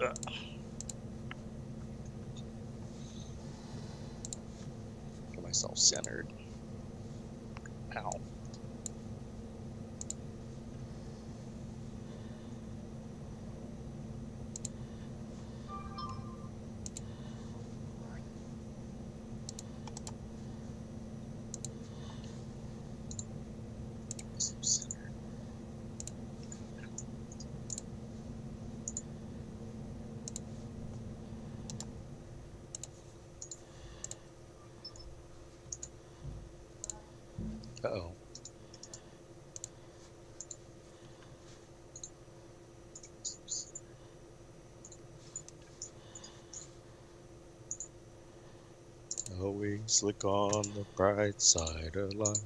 Get myself centered. Ow. Uh-oh. Always look on the bright side of life.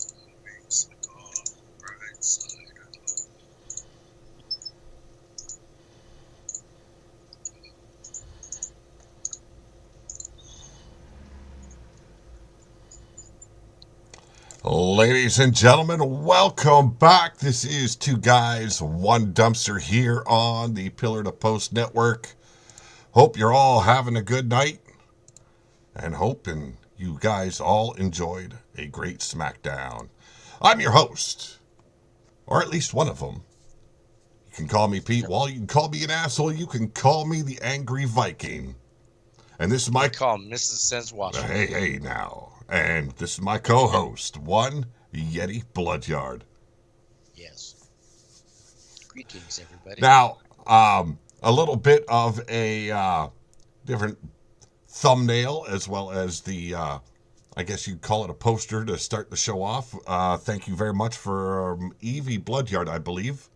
Always look on the bright side of life. Ladies and gentlemen, welcome back. This is Two Guys, One Dumpster here on the Pillar to Post Network. Hope you're all having a good night and hoping you guys all enjoyed a great Smackdown. I'm your host, or at least one of them. You can call me Pete Wall, you can call me an asshole, you can call me the Angry Viking. And this is my... Call him Mrs. Sense Washington. Hey now. And this is my co-host, One Yeti Bloodyard. Yes. Greetings, everybody. Now, a little bit of a different thumbnail as well as the, I guess you'd call it a poster to start the show off. Thank you very much for Evie Bloodyard, I believe.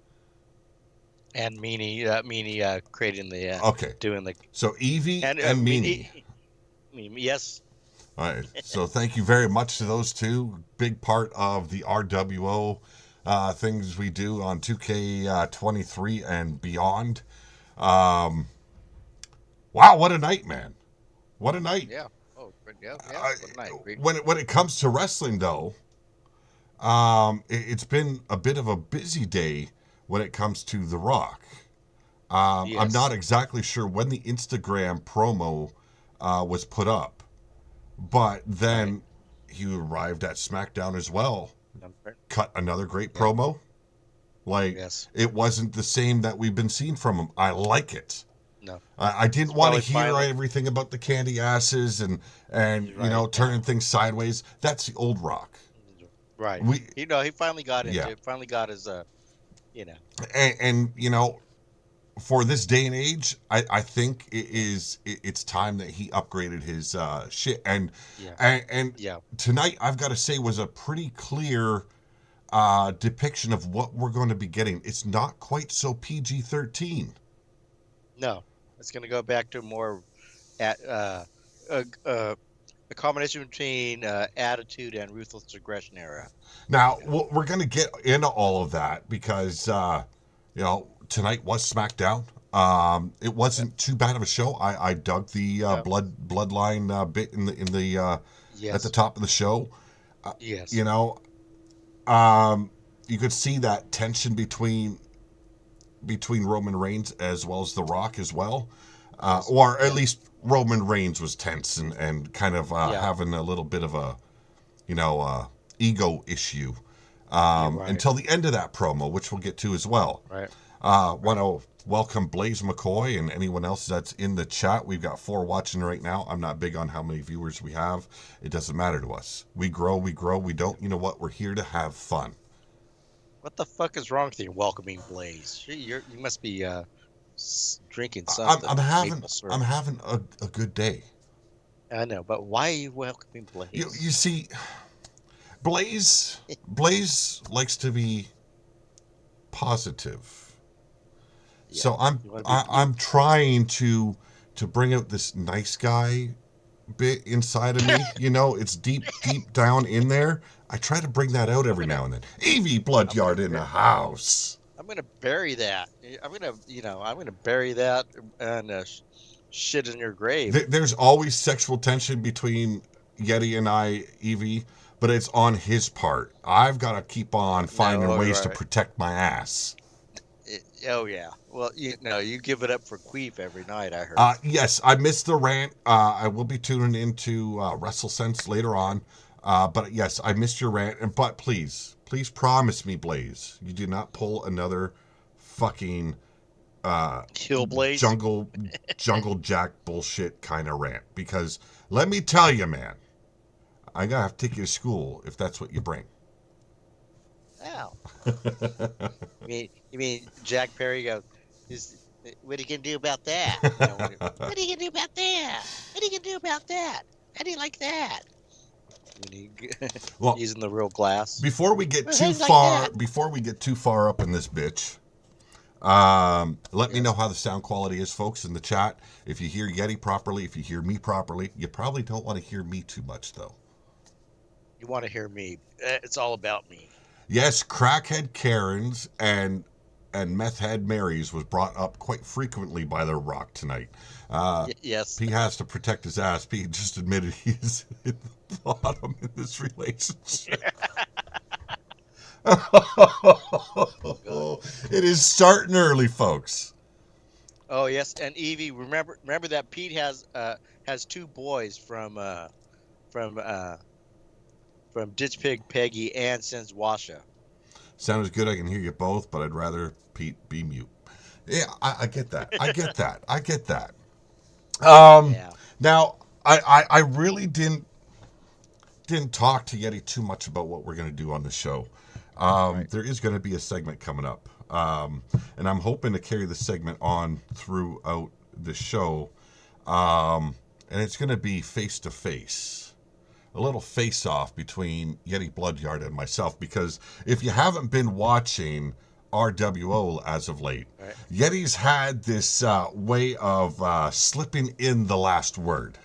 And Meanie creating the Okay. doing the So Evie and Meanie. Yes. All right. So thank you very much to those two. Big part of the RWO things we do on 2K23 and beyond. Wow, what a night, man! What a night! Yeah. Oh, yeah. What a night. When it comes to wrestling, though, it's been a bit of a busy day when it comes to The Rock. Yes. I'm not exactly sure when the Instagram promo was put up. But then he arrived at Smackdown as well. Cut another great promo. Like, It wasn't the same that we've been seeing from him. I like it. No. I didn't want to hear everything about the candy asses and turning things sideways. That's the old Rock. Right. He finally got into it. Finally got his, And for this day and age, I think it's time that he upgraded his shit. And tonight, I've got to say, was a pretty clear depiction of what we're going to be getting. It's not quite so PG-13. No, it's going to go back to more a combination between Attitude and Ruthless Aggression era. Now, we're going to get into all of that because, tonight was SmackDown. It wasn't too bad of a show. I dug the bloodline bit in the at the top of the show. Yes. You could see that tension between Roman Reigns as well as The Rock as well, or at least Roman Reigns was tense and kind of having a little bit of a ego issue until the end of that promo, which we'll get to as well. Right. Want to welcome Blaze McCoy and anyone else that's in the chat. We've got 4 watching right now. I'm not big on how many viewers we have. It doesn't matter to us. We grow. We don't. You know what? We're here to have fun. What the fuck is wrong with you welcoming Blaze? You must be drinking something. I'm having a good day. I know, but why are you welcoming Blaze? You see, Blaze likes to be positive. Yeah, so I'm trying to bring out this nice guy bit inside of me. It's deep down in there. I try to bring that out every now and then. Evie Bloodyard in the house. I'm gonna bury that. I'm gonna bury that and shit in your grave. There's always sexual tension between Yeti and I, Evie, but it's on his part. I've got to keep on No, finding oh, ways you're to right. protect my ass. Oh yeah. Well, you give it up for Queef every night. I heard. Yes, I missed the rant. I will be tuning into WrestleSense later on. But yes, I missed your rant. But please promise me, Blaze, you do not pull another fucking uh, Hillblaze. jungle jack bullshit kind of rant. Because let me tell you, man, I gotta have to take you to school if that's what you bring. Oh. You mean Jack Perry goes? What are you gonna do about that? What are you gonna do about that? What are you gonna do about that? How do you like that? When he Well, using the real glass. before we get Well, how too do you like far, that? up in this bitch, let me know Yes. how the sound quality is, folks, in the chat. If you hear Yeti properly, if you hear me properly, you probably don't want to hear me too much, though. You want to hear me? It's all about me. Yes, crackhead Karens and meth head Marys was brought up quite frequently by The Rock tonight. Yes. He has to protect his ass. He just admitted he's in the bottom in this relationship. It is starting early, folks. Oh yes, and Evie, remember that Pete has two boys from uh from Ditch Pig Peggy and Sins Washa. Sounds good. I can hear you both, but I'd rather Pete be mute. Yeah, I get that. I get that. I get that. Yeah. Now, I really didn't talk to Yeti too much about what we're going to do on the show. Right. There is going to be a segment coming up, and I'm hoping to carry the segment on throughout the show. And it's going to be face to face, a little face off between Yeti Bloodyard and myself. Because if you haven't been watching RWO as of late, Right. Yeti's had this way of slipping in the last word.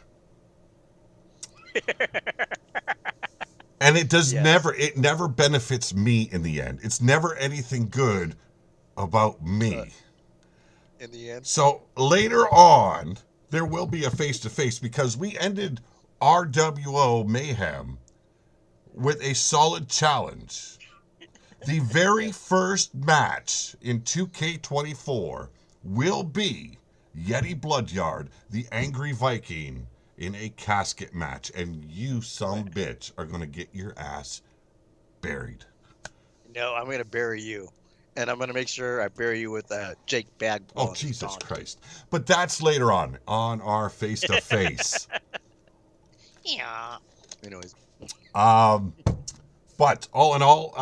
And Yes. it never benefits me in the end. It's never anything good about Uh, me. in the end. So later on, there will be a face to face because we ended RWO Mayhem with a solid challenge. The very Yes. first match in 2K24 will be Yeti Bloodyard, the Angry Viking, in a casket match. And you, some bitch, are going to get your ass buried. No, I'm gonna bury you, and I'm gonna make sure I bury you with Jake Oh, Bagwell's Jesus donkey. Christ. But that's later on our face to face. Yeah. Anyways. Um, But all in all,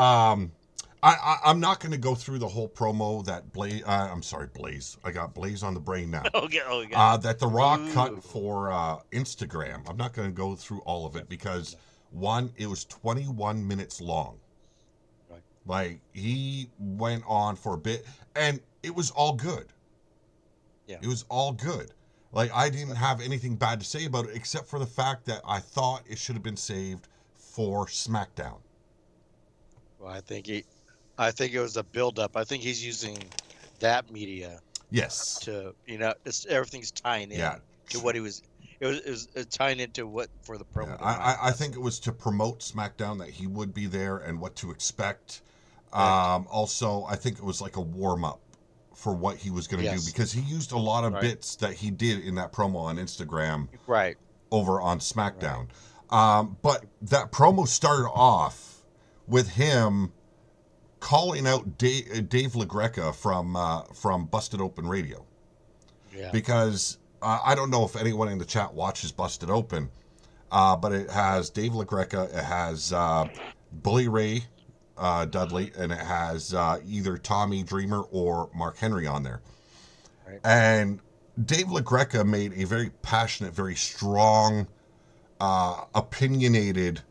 I'm not going to go through the whole promo that Blaze. I'm sorry, Blaze. I got Blaze on the brain now. Okay. Oh, we got. That The Rock cut Ooh. for Instagram. I'm not going to go through all of it because No. one, it was 21 minutes long. Right. Like he went on for a bit, and it was all good. Yeah. It was all good. Like I didn't have anything bad to say about it except for the fact that I thought it should have been saved for SmackDown. Well, I think it was a buildup. I think he's using that media Yes. to, everything's tying Yeah. in to what he was. It was tying into what for the Yeah, promo tonight. I think it was to promote SmackDown that he would be there and what to expect. Correct. Also, I think it was like a warm up for what he was going to do Yes. because he used a lot of Right. bits that he did in that promo on Instagram Right. over on SmackDown. But that promo started off with him calling out Dave LaGreca from Busted Open Radio Yeah. because I don't know if anyone in the chat watches Busted Open. But it has Dave LaGreca, it has Bully Ray Dudley, and it has either Tommy Dreamer or Mark Henry on there. Right. And Dave LaGreca made a very passionate, very strong, opinionated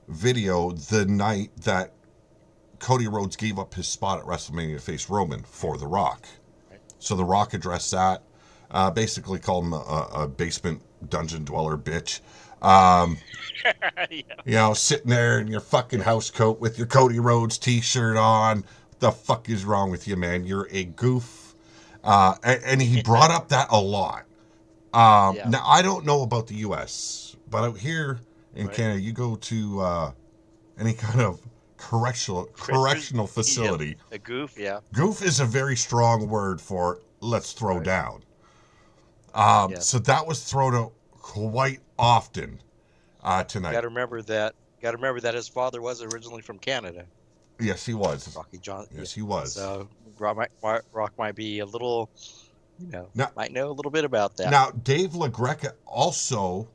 video the night that Cody Rhodes gave up his spot at WrestleMania to face Roman for The Rock. Right. So The Rock addressed that, basically called him a basement dungeon dweller bitch. Yeah. Sitting there in your fucking house coat with your Cody Rhodes t-shirt on, the fuck is wrong with you, man? You're a goof. And he brought up that a lot. Yeah. Now, I don't know about the U.S., but out here in Right. Canada, you go to any kind of correctional Yep. facility. A goof. Yeah. Goof is a very strong word for let's throw Right. down. Yes. So that was thrown out quite often tonight. Got to remember that. Got to remember that his father was originally from Canada. Yes, he was. Rocky John. Yeah. Yes, he was. So Rock might be a little, Now, might know a little bit about that. now Dave LaGreca also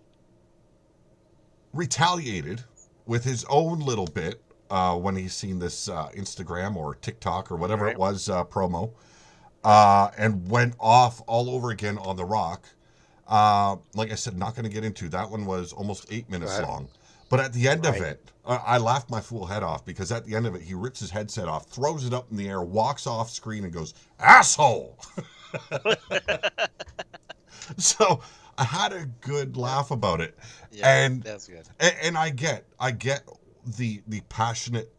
retaliated with his own little bit when he's seen this Instagram or TikTok or whatever Right. it was promo, and went off all over again on The Rock. Like I said, not going to get into that one. Was almost 8 minutes Right. long, but at the end of Right. it, I laughed my fool head off because at the end of it, he rips his headset off, throws it up in the air, walks off screen, and goes, "Asshole!" So I had a good laugh about it, Yeah. and That's good. and I get the passionate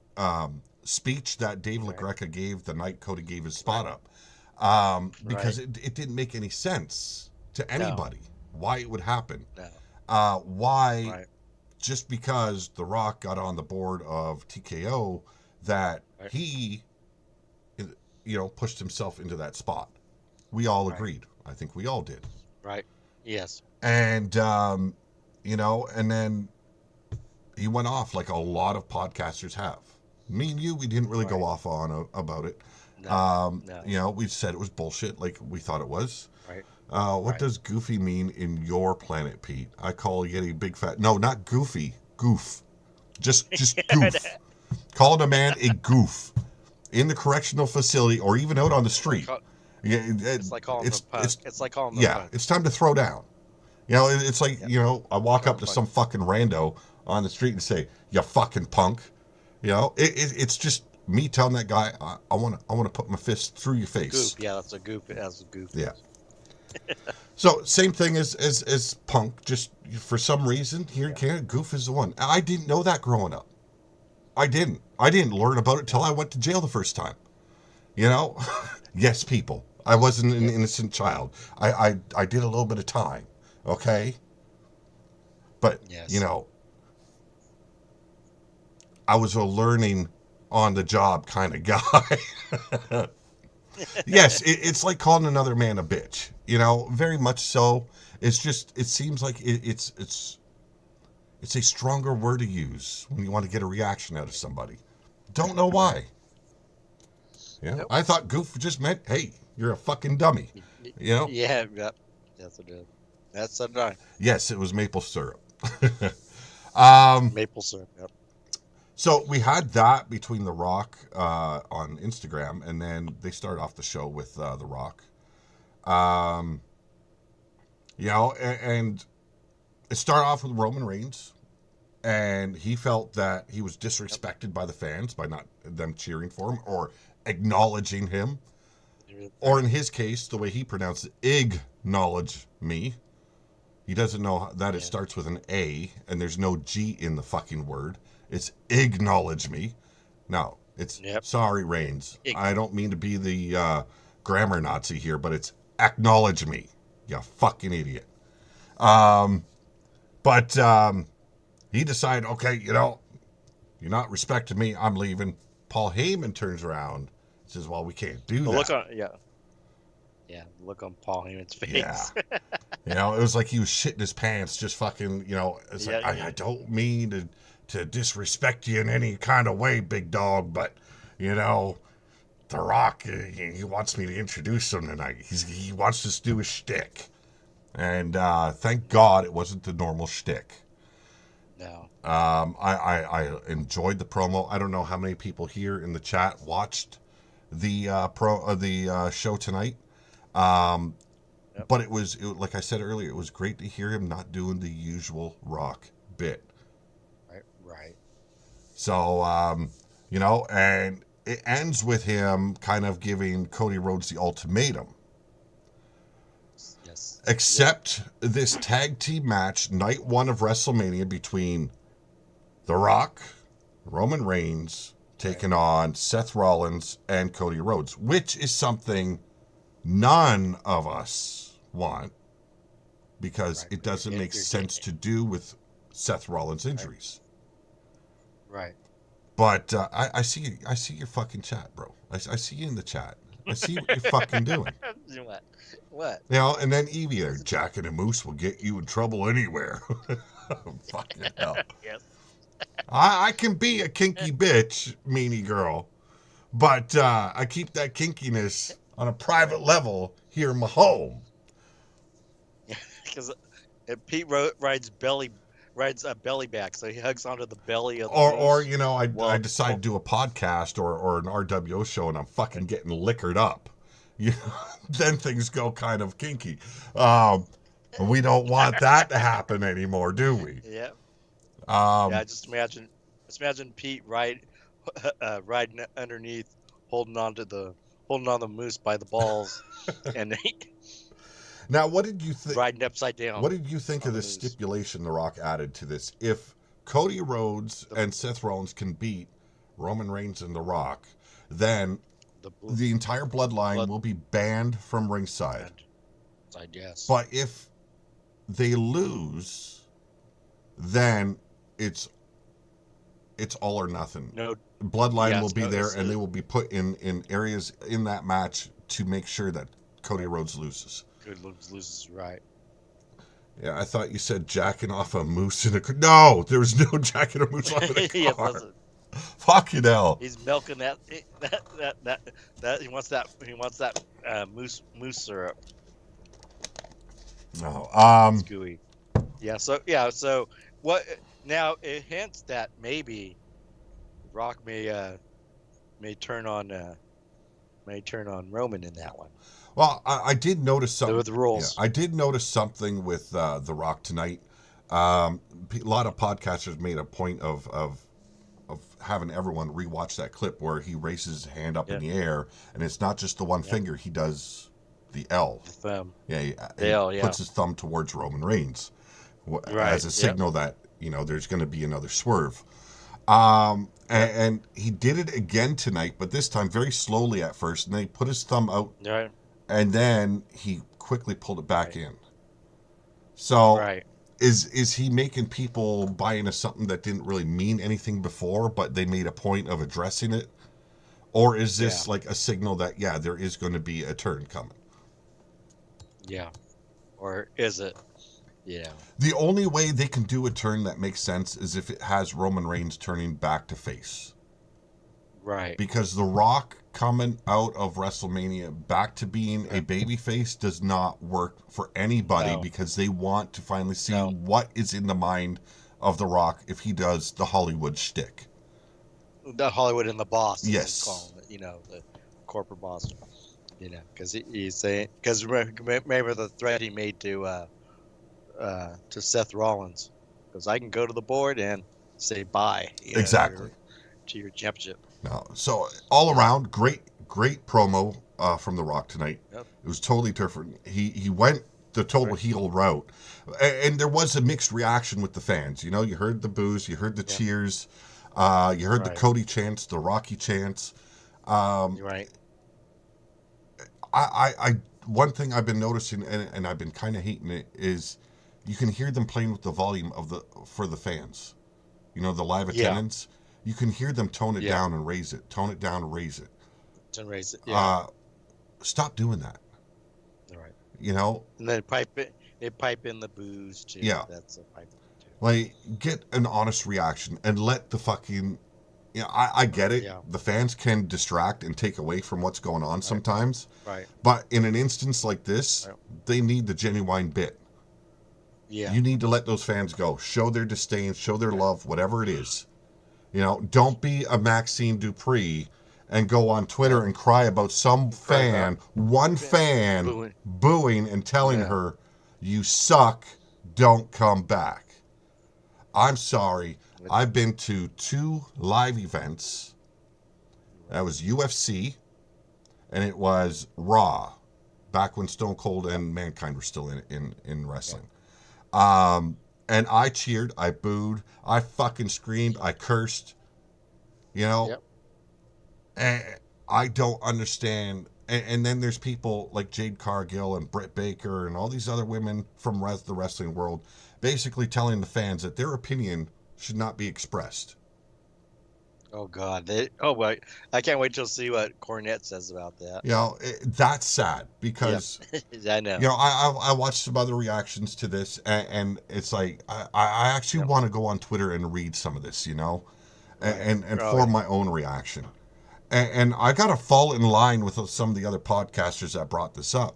speech that Dave Right. LaGreca gave the night Cody gave his spot Right. up, because Right. it didn't make any sense to No. anybody why it would happen. No. Why Right. just because The Rock got on the board of TKO that Right. he pushed himself into that spot. We all Right. agreed. I think we all did. Right. Yes. And and then he went off like a lot of podcasters have. Me and you, we didn't really go Right. off on about it. No. No. We said it was bullshit, like we thought it was. Right. What Right. does goofy mean in your planet, Pete? I call Yeti big fat. No, not goofy. Goof. Just goof. Calling a man a goof in the correctional facility or even out on the street. Yeah, It's like calling them a punk. It's like calling them a yeah, punk. it's time to throw down. It's like, Yep. I walk Call up to them some fucking rando on the street and say, "You fucking punk." It's just me telling that guy, I want to put my fist through your face. Goof. Yeah, that's a goof. That's a goof. Yeah. So same thing as punk. Just for some reason here in Canada, goof is the one. I didn't know that growing up. I didn't learn about it till I went to jail the first time. Yes, people. I wasn't an innocent child. I did a little bit of time. Okay. But Yes. I was a learning on the job kind of guy. Yes, it's like calling another man a bitch. Very much so. It's just it seems like it's a stronger word to use when you want to get a reaction out of somebody. Don't know why. Yeah, Nope. I thought goof just meant, hey, you're a fucking dummy. Yeah. Yep. That's what it is. That's a dime. Yes, it was maple syrup. Maple syrup. Yep. So we had that between The Rock on Instagram, and then they started off the show with The Rock. And it started off with Roman Reigns, and he felt that he was disrespected by the fans by not them cheering for him or acknowledging him. Or in his case, the way he pronounced it, acknowledge me. He doesn't know that it starts with an A and there's no G in the fucking word. It's acknowledge me. No, it's sorry, Reigns. I don't mean to be the grammar Nazi here, but it's acknowledge me. You fucking idiot. But he decided, okay, you're not respecting me. I'm leaving. Paul Heyman turns around and says, well, we can't do that. Look on Paul Heyman's face. Yeah. It was like he was shitting his pants, just fucking, it's like, I don't mean to disrespect you in any kind of way, big dog, but, The Rock, he wants me to introduce him tonight. He wants to do a shtick. And thank God it wasn't the normal shtick. No. I enjoyed the promo. I don't know how many people here in the chat watched the show tonight. But it was like I said earlier, it was great to hear him not doing the usual Rock bit. Right. So, and it ends with him kind of giving Cody Rhodes the ultimatum. Yes. Except this tag team match, night one of WrestleMania between The Rock, Roman Reigns, taking on Seth Rollins and Cody Rhodes, which is something none of us want because it doesn't make sense to do with Seth Rollins' injuries. Right. But I see your fucking chat, bro. I see you in the chat. I see what you're fucking doing. What? You know, and then Evie there, Jack and a Moose will get you in trouble anywhere. Fucking hell. Yes. I can be a kinky bitch, meanie girl, but I keep that kinkiness on a private level here in my home. Because Pete rides a belly back, so he hugs onto the belly of the Or moose. you know, I decide to do a podcast or an RWO show and I'm fucking getting liquored up. You know, then things go kind of kinky. We don't want that to happen anymore, do we? Yeah. Um, Just imagine Pete riding underneath, holding on the moose by the balls, and Now, what did you think? riding upside down. What did you think of the this moose. stipulation The Rock added to this? If Cody Rhodes and Seth Rollins can beat Roman Reigns and The Rock, then the entire bloodline will be banned from ringside. I guess. But if they lose, then it's all or nothing. No, bloodline will be there, and they will be put in areas in that match to make sure that Cody Rhodes loses. Cody Rhodes loses, right? Yeah, I thought you said jacking off a moose in a car. No, there was no jacking a moose off in a car. Yes, Fucking hell. He's milking that he wants that moose syrup. No. It's gooey. So what now it hints that maybe Rock may turn on Roman in that one. Well, I did notice something with the rules. Yeah, I did notice something with The Rock tonight. A lot of podcasters made a point of having everyone rewatch that clip where he raises his hand up in the air, and it's not just the one finger. He does the L. The thumb. Yeah, he L, puts his thumb towards Roman Reigns as a signal that there's going to be another swerve. And he did it again tonight, but this time very slowly at first, and then he put his thumb out, and then he quickly pulled it back in. So. Is he making people buy into something that didn't really mean anything before, but they made a point of addressing it? Or is this like a signal that, there is going to be a turn coming? Yeah. Or is it? Yeah. The only way they can do a turn that makes sense is if it has Roman Reigns turning back to face. Right. Because The Rock coming out of WrestleMania back to being a babyface does not work for anybody because they want to finally see what is in the mind of The Rock if he does the Hollywood shtick. The Hollywood and the boss. Yes. Calling it, the corporate boss. Because he's saying, because remember the threat he made to Seth Rollins, because I can go to the board and say bye. Exactly. To your championship. No, so all around, great promo from The Rock tonight. Yep. It was totally different. He went the total heel route, and there was a mixed reaction with the fans. You heard the boos, you heard the cheers, you heard the Cody chants, the Rocky chants. Right. I one thing I've been noticing, and I've been kind of hating it, is you can hear them playing with the volume for the fans. The live attendance. You can hear them tone it down and raise it. Tone it down and raise it. To raise it. Yeah. Stop doing that. All right. And then they pipe in the booze too. Yeah. That's a pipe too. Like, get an honest reaction and let the fucking. I get it. Yeah. The fans can distract and take away from what's going on sometimes. Right. But in an instance like this, they need the genuine bit. Yeah. You need to let those fans go. Show their disdain, show their love, whatever it is. Don't be a Maxine Dupree and go on Twitter and cry about some one fan booing and telling her, you suck, don't come back. I'm sorry. I've been to 2 live events. That was UFC, and it was Raw, back when Stone Cold and Mankind were still in wrestling. And I cheered, I booed, I fucking screamed, I cursed. Yep. And I don't understand. And then there's people like Jade Cargill and Britt Baker and all these other women from the wrestling world basically telling the fans that their opinion should not be expressed. Oh God! Oh wait, I can't wait till see what Cornette says about that. You know, that's sad Yep, because, I know. you know, I watched some other reactions to this, and it's like I actually Yep. want to go on Twitter and read some of this, you know, Right. and Oh form yeah. my own reaction. And I got to fall in line with some of the other podcasters that brought this up.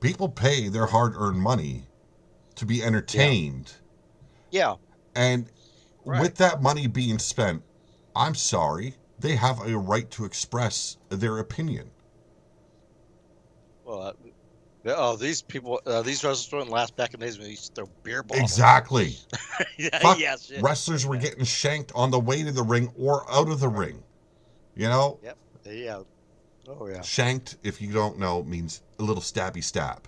People pay their Right. hard earned money to be Yeah. entertained. Yeah. And Right. with that money being spent, I'm sorry, they have a right to express their opinion. Well, these people, these wrestlers wouldn't last back in the days when they used to throw beer bottles. Exactly. Yeah. Fuck, Yeah. Shit. wrestlers I were know. getting shanked on the way to the ring or out of the Right. ring. You know, Yep. Yeah. Oh yeah. shanked, if you don't know, means a little stabby stab.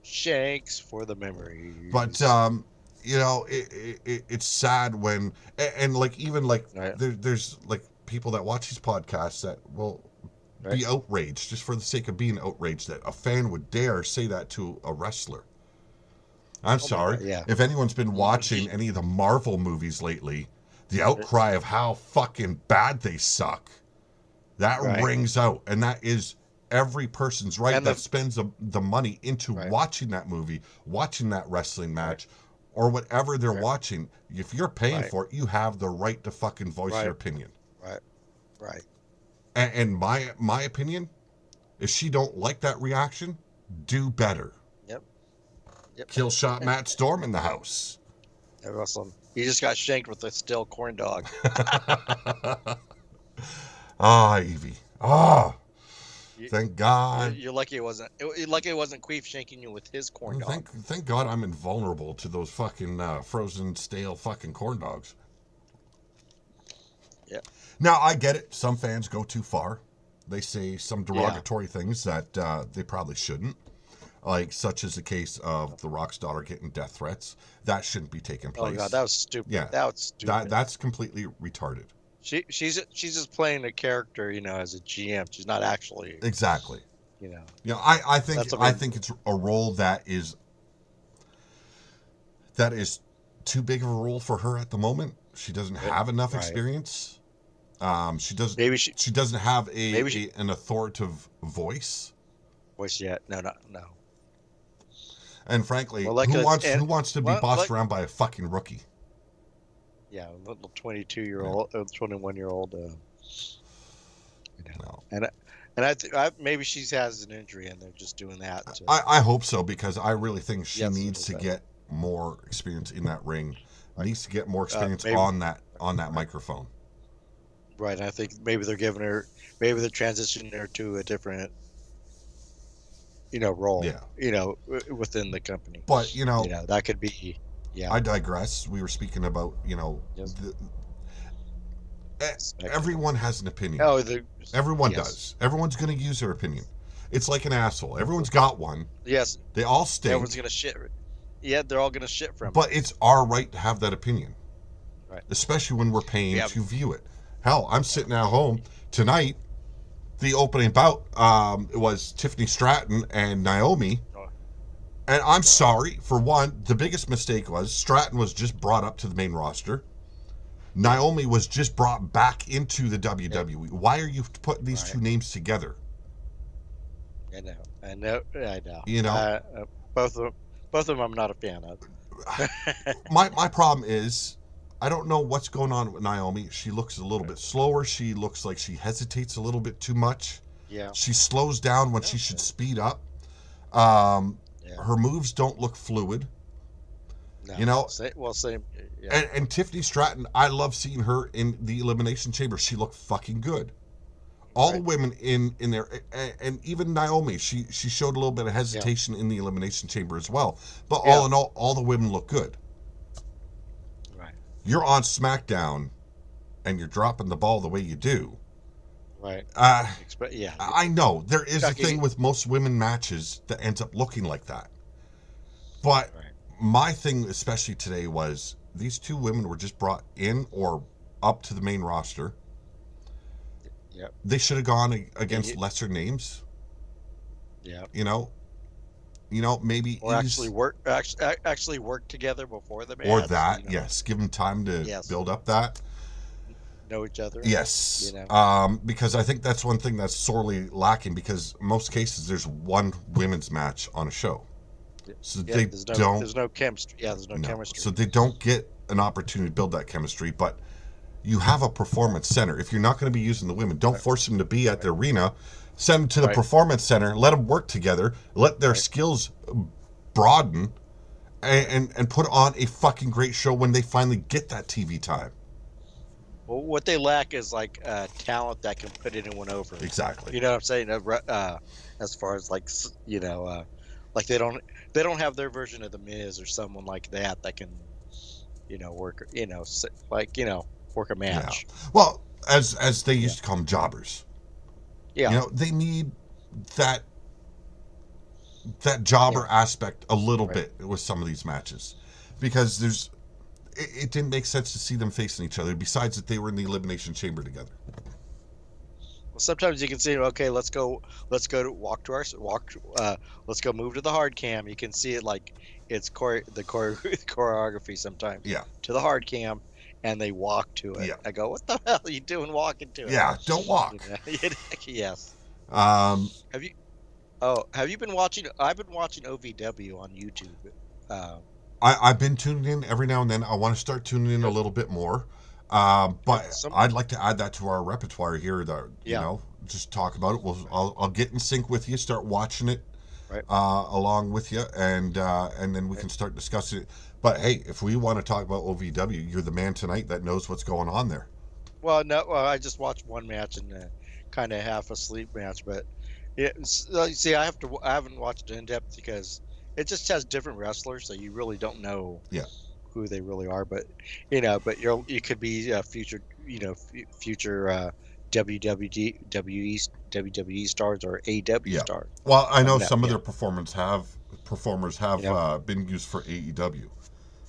Shanks for the But memories. you know, it's sad when and like even like Right. there's like people that watch these podcasts that will Right. be outraged just for the sake of being outraged that a fan would dare say that to a wrestler. I'm Oh my sorry. God. Yeah. If anyone's been watching Ye- any of the Marvel movies lately, the outcry of how fucking bad they suck, that Right. rings out. And that is every person's right And that the spends the money into right. watching that movie, watching that wrestling Right. match, or whatever they're Right. watching. If you're paying Right. for it, you have the right to fucking voice your Right. opinion. Right. Right. And my opinion, if she don't like that reaction, do better. Yep. Yep. Kill shot Matt Storm in the house. That awesome. He just got shanked with a stale corn dog. Ah, Evie. Ah, You, thank God. you're lucky it wasn't. You're lucky it wasn't Queef shanking you with his corn dog. Thank God I'm invulnerable to those fucking frozen stale fucking corn dogs. Yep. Now I get it. Some fans go too far. They say some Yeah. derogatory things that they probably shouldn't. Like such as the case of the Rock's daughter getting death threats. That shouldn't be taking Oh place. God, that was stupid. Yeah, That was stupid. that's completely retarded. She's just playing a character, as a GM. She's not actually, Exactly. you know. You know, I think That's I I mean, think it's a role that is too big of a role for her at the moment. She doesn't have enough right. experience. She doesn't. Maybe She doesn't have maybe an authoritative voice. voice yet. No, no, no. And frankly, Well, like who wants to be bossed around by a fucking rookie? Yeah, a little 22-year-old, 21-year-old. No. And maybe she has an injury and they're just doing that. I hope so because I really think she Yes, needs to get more experience in that ring. Right. Needs to get more experience maybe- on that microphone. Right, and I think maybe they're transitioning her to a different, role. Yeah. Within the company. But that could be. Yeah. I digress. We were speaking about Yes. everyone has an opinion. Oh, Everyone yes. does. Everyone's going to use their opinion. It's like an asshole. Everyone's got one. Yes. They all stink. Everyone's gonna shit. Yeah, they're all gonna shit from. But it's our right to have that opinion. Right. Especially when we're paying to view it. Hell, I'm sitting at home tonight. The opening bout was Tiffany Stratton and Naomi. Oh. And I'm sorry, for one, the biggest mistake was Stratton was just brought up to the main roster. Naomi was just brought back into the WWE. Why are you putting these two names together? I know. Both of them, I'm not a fan of. My problem is, I don't know what's going on with Naomi. She looks a little bit slower. She looks like she hesitates a little bit too much. Yeah. She slows down when she should speed up. Her moves don't look fluid. No. Same. Yeah. And Tiffany Stratton, I love seeing her in the Elimination Chamber. She looked fucking good. All the women in there, and even Naomi, she showed a little bit of hesitation in the Elimination Chamber as well. But all in all the women look good. Right. You're on SmackDown, and you're dropping the ball the way you do. Right. Yeah. I know there is a thing with most women matches that ends up looking like that. But my thing, especially today, was these two women were just brought in or up to the main roster. Yep. They should have gone And against lesser names. yeah. You know, maybe Or ease actually work together before the or match. that. Yes, give them time to Yes, build up that. know each other. You Yes, know. because I think that's one thing that's sorely lacking. Because most cases there's one women's match on a show, so Yep. they don't. There's no chemistry. Yeah, there's no No, so chemistry. they don't get an opportunity to build that chemistry. But you have a performance center. If you're not going to be using the women, don't Right. force them to be at Right. the arena. Send them to the Right. performance center. Let them work together. Let their Right. skills broaden, and, Right. and put on a fucking great show when they finally get that TV time. Well, what they lack is like talent that can put anyone over. Exactly. You know what I'm saying? As far as like like they don't have their version of the Miz or someone like that can work like work a Yeah. match. Well, as they Yeah. used to call them, jobbers. Yeah. They need that that jobber Yeah. aspect a little Right. bit with some of these matches, because it didn't make sense to see them facing each other. Besides that, they were in the elimination chamber together. Well, sometimes you can see, okay, let's go to walk to our walk, let's go move to the hard cam. You can see it like it's choreography sometimes Yeah. to the hard cam, and they walk to it. Yeah. I go, what the hell are you doing walking to it? Yeah. Don't You walk. know, yes. Um, Have you? Oh, have you been watching? I've been watching OVW on YouTube. Uh, I've been tuning in every now and then. I want to start tuning in a good, little bit more. good. But I'd like to add that to our repertoire here. Yeah, Just talk about it. I'll get in sync with you, start watching it right, along with you, and then we right. can start discussing it. But hey, if we want to talk about OVW, you're the man tonight that knows what's going on there. Well, no, well, I just watched one match and kind of half a sleep match, but yeah, see, I haven't watched it in depth because it just has different wrestlers, so you really don't know Yeah, who they really are. But you could be a future, future WWE stars or AEW yeah. stars Well, I know coming up. some of Yeah, their performers have been used for AEW,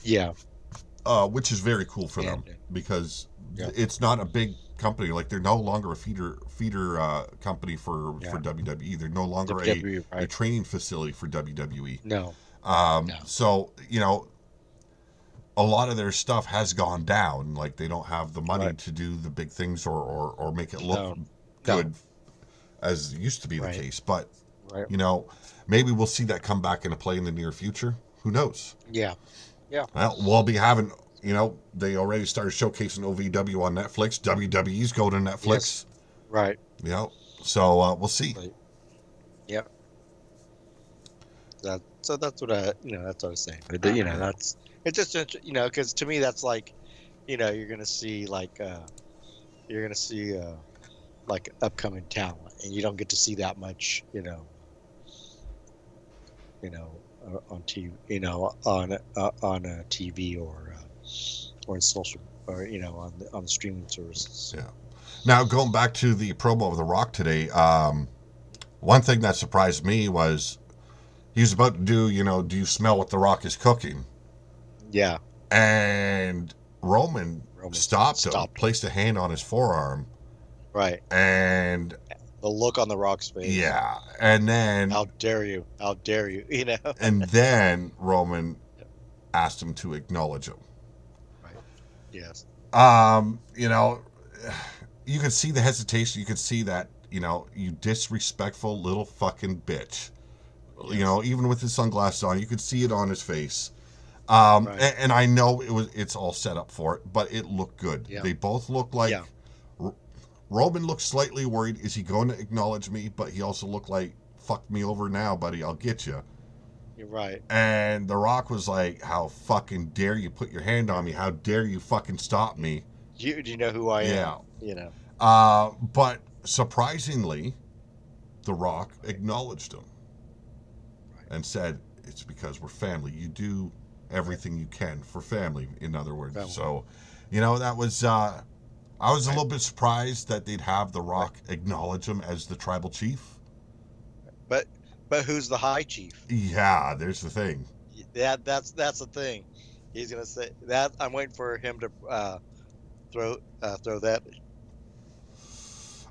yeah, which is very cool for them and because yeah, it's not a big company. Like they're no longer a feeder company for yeah, WWE. They're no longer WWE, a right? training facility for WWE. No, no, So a lot of their stuff has gone down. Like they don't have the money right? to do the big things or make it look No, no, good as used to be the right, case. But right? you know, maybe we'll see that come back into play in the near future. Who knows? Yeah, yeah, Well, we'll be having. They already started showcasing OVW on Netflix. WWE's going to yes, Netflix. right, So we'll see. right. Yeah. So that's what that's what I was saying. But Yeah. that's it's just because to me that's like you're gonna see you're gonna see like upcoming talent, and you don't get to see that much on TV on TV or in social or on the streaming services. Yeah. Now going back to the promo of The Rock today, one thing that surprised me was he was about to do, do you smell what The Rock is cooking? Yeah, And Roman Roman stopped him, stopped him. placed a hand on his forearm, Right. and The look on the Rock's face. yeah, and then How dare you? How dare you? and then Roman asked him to acknowledge him. Right. Yes. Um, you know, you could see the hesitation. You could see that, you disrespectful little fucking bitch. Yes. Even with his sunglasses on, you could see it on his face. Right. And I know it's all set up for it, but it looked good. Yeah. They both look like Yeah. Roman looked slightly worried. Is he going to acknowledge me? But he also looked like, fuck me over now, buddy. I'll get you. You're right. And The Rock was like, how fucking dare you put your hand on me? How dare you fucking stop me? Do you know who I am? Yeah. You know. But surprisingly, The Rock acknowledged him Right. and said, it's because we're family. You do everything you can for family, in other words. Family. So, that was, I was a Right. little bit surprised that they'd have The Right. Rock acknowledge him as the tribal chief. But who's the high chief? Yeah, there's the thing. That's the thing. He's gonna say that. I'm waiting for him to throw that.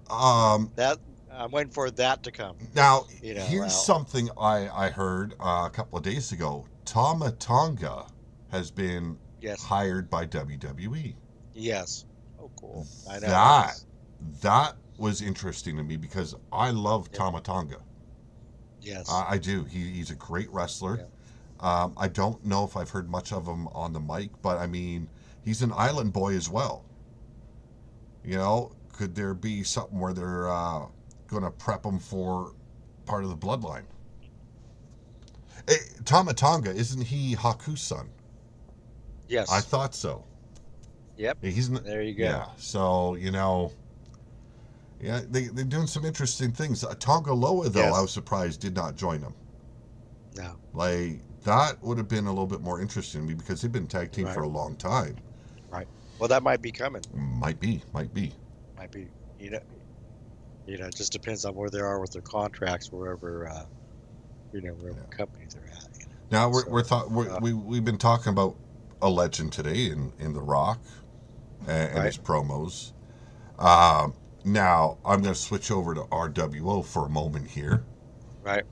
That I'm waiting for that to come. Now, You know, here's well, something I heard a couple of days ago. Tama Tonga has been yes, hired by WWE. yes. Oh, cool. I know that That is. that was interesting to me because I love Yep. Tama Tonga. Yes. I do. He's a great wrestler. Yeah. I don't know if I've heard much of him on the mic, but I mean, he's an Yeah. island boy as well. You know, could there be something where they're going to prep him for part of the bloodline? Hey, Tama Tonga, isn't he Haku's son? I Yes. thought so. Yep. He's There you go. yeah. So yeah, they're doing some interesting things. Tonga Loa, though, I Yes. was surprised did not join them. No. Like that would have been a little bit more interesting to me because they've been tag team for Right. a long time. Right. Well, that might be coming. Might be, might be. Might be. It just depends on where they are with their contracts, wherever wherever Yeah. company they're at. Now So, we've been talking about a legend today in The Rock and right. his promos. Um, Now I'm going to switch over to RWO for a moment here. Right.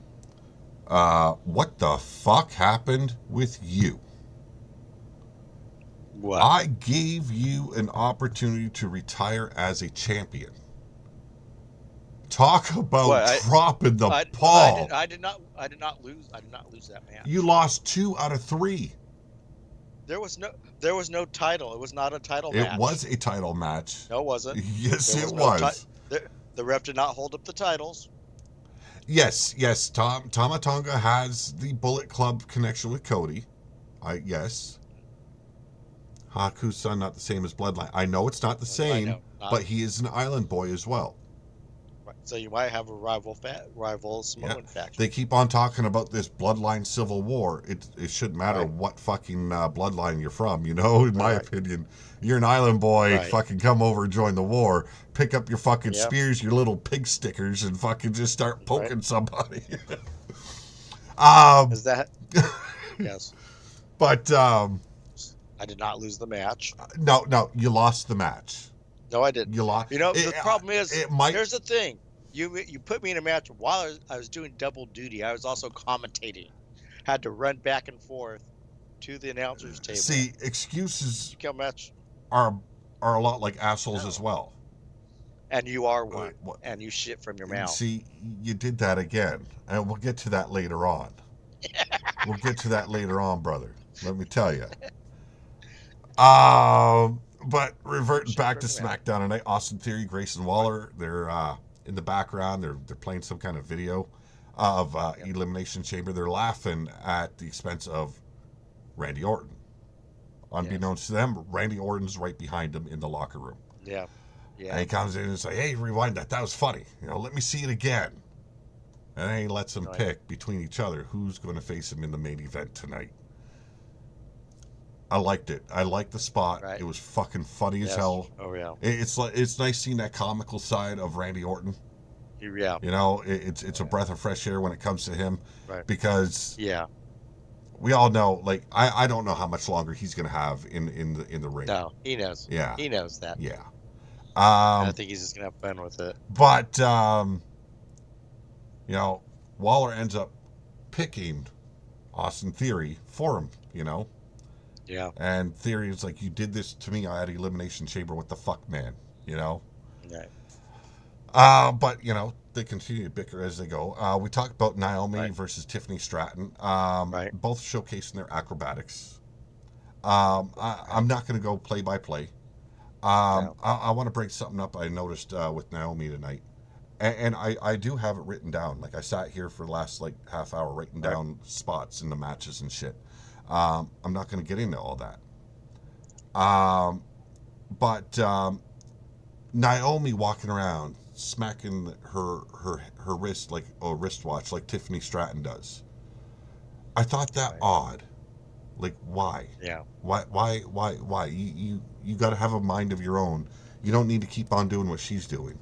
What the fuck happened with you? What? I gave you an opportunity to retire as a champion. Talk about What? dropping the I ball. did. I did not. I did not lose. I did not lose that You match. lost 2 out of 3. There was no. There was no title. It was not a title It was match. a title match. No, it wasn't. Yes, There it was no title. was. The ref did not hold up the titles. Yes. Tama Tonga has the Bullet Club connection with Cody. Yes. Haku's son, not the same as Bloodline. I know it's not the I same, know. Not but he is an island boy as well. right. So you might have a rival Yeah. Samoan faction. They keep on talking about this Bloodline Civil War. It shouldn't matter Right. what fucking bloodline you're from, in my Right. opinion. You're an island boy, Right. fucking come over and join the war. Pick up your fucking Yep. spears, your little pig stickers, and fucking just start Right. poking somebody. um, Is that? Yes. but I did not lose the match. no, you lost the match. No, I didn't. You lost. The problem is, it might. here's the thing. You put me in a match while I was doing double duty. I was also commentating. Had to run back and forth to the announcer's table. See, excuses You kill match, are a lot like assholes No. as well. and you are one, Wait, what? and you shit from your mouth. See, you did that again, and we'll get to that later on. We'll get to that later on, brother. Let me tell you. But reverting Shit back to from your mouth. SmackDown tonight, Austin Theory, Grayson Waller, they're in the background. They're playing some kind of video of Yep. Elimination Chamber. They're laughing at the expense of Randy Orton. Unbeknownst to them, Randy Orton's right behind him in the locker room. Yeah, And yeah, he comes in and says, "Hey, rewind that. That was funny. Let me see it again." And then he lets them Right. pick between each other who's going to face him in the main event tonight. I liked it. I liked the spot. Right. It was fucking funny as yes. hell. Oh yeah, It's nice seeing that comical side of Randy Orton. yeah, It's a breath of fresh air when it comes to him right, because yeah. we all know, like, I don't know how much longer he's going to have in the ring. No, he knows. Yeah. He knows that. Yeah. And I think he's just gonna have fun with it. But Waller ends up picking Austin Theory for him. Yeah, And Theory is like, "You did this to me at Elimination Chamber. What the fuck, man?" right, But they continue to bicker as they go. We talked about Naomi Right. versus Tiffany Stratton. Right. Both showcasing their acrobatics. I'm not going to go play by play. No. I want to bring something up I noticed with Naomi tonight. And I do have it written down. Like, I sat here for the last, half hour writing Right. down spots in the matches and shit. I'm not going to get into all that. But Naomi walking around, smacking her wrist like a wristwatch, like Tiffany Stratton does. I thought that Right. odd. Like, why? Yeah, Why? You got to have a mind of your own. You don't need to keep on doing what she's doing.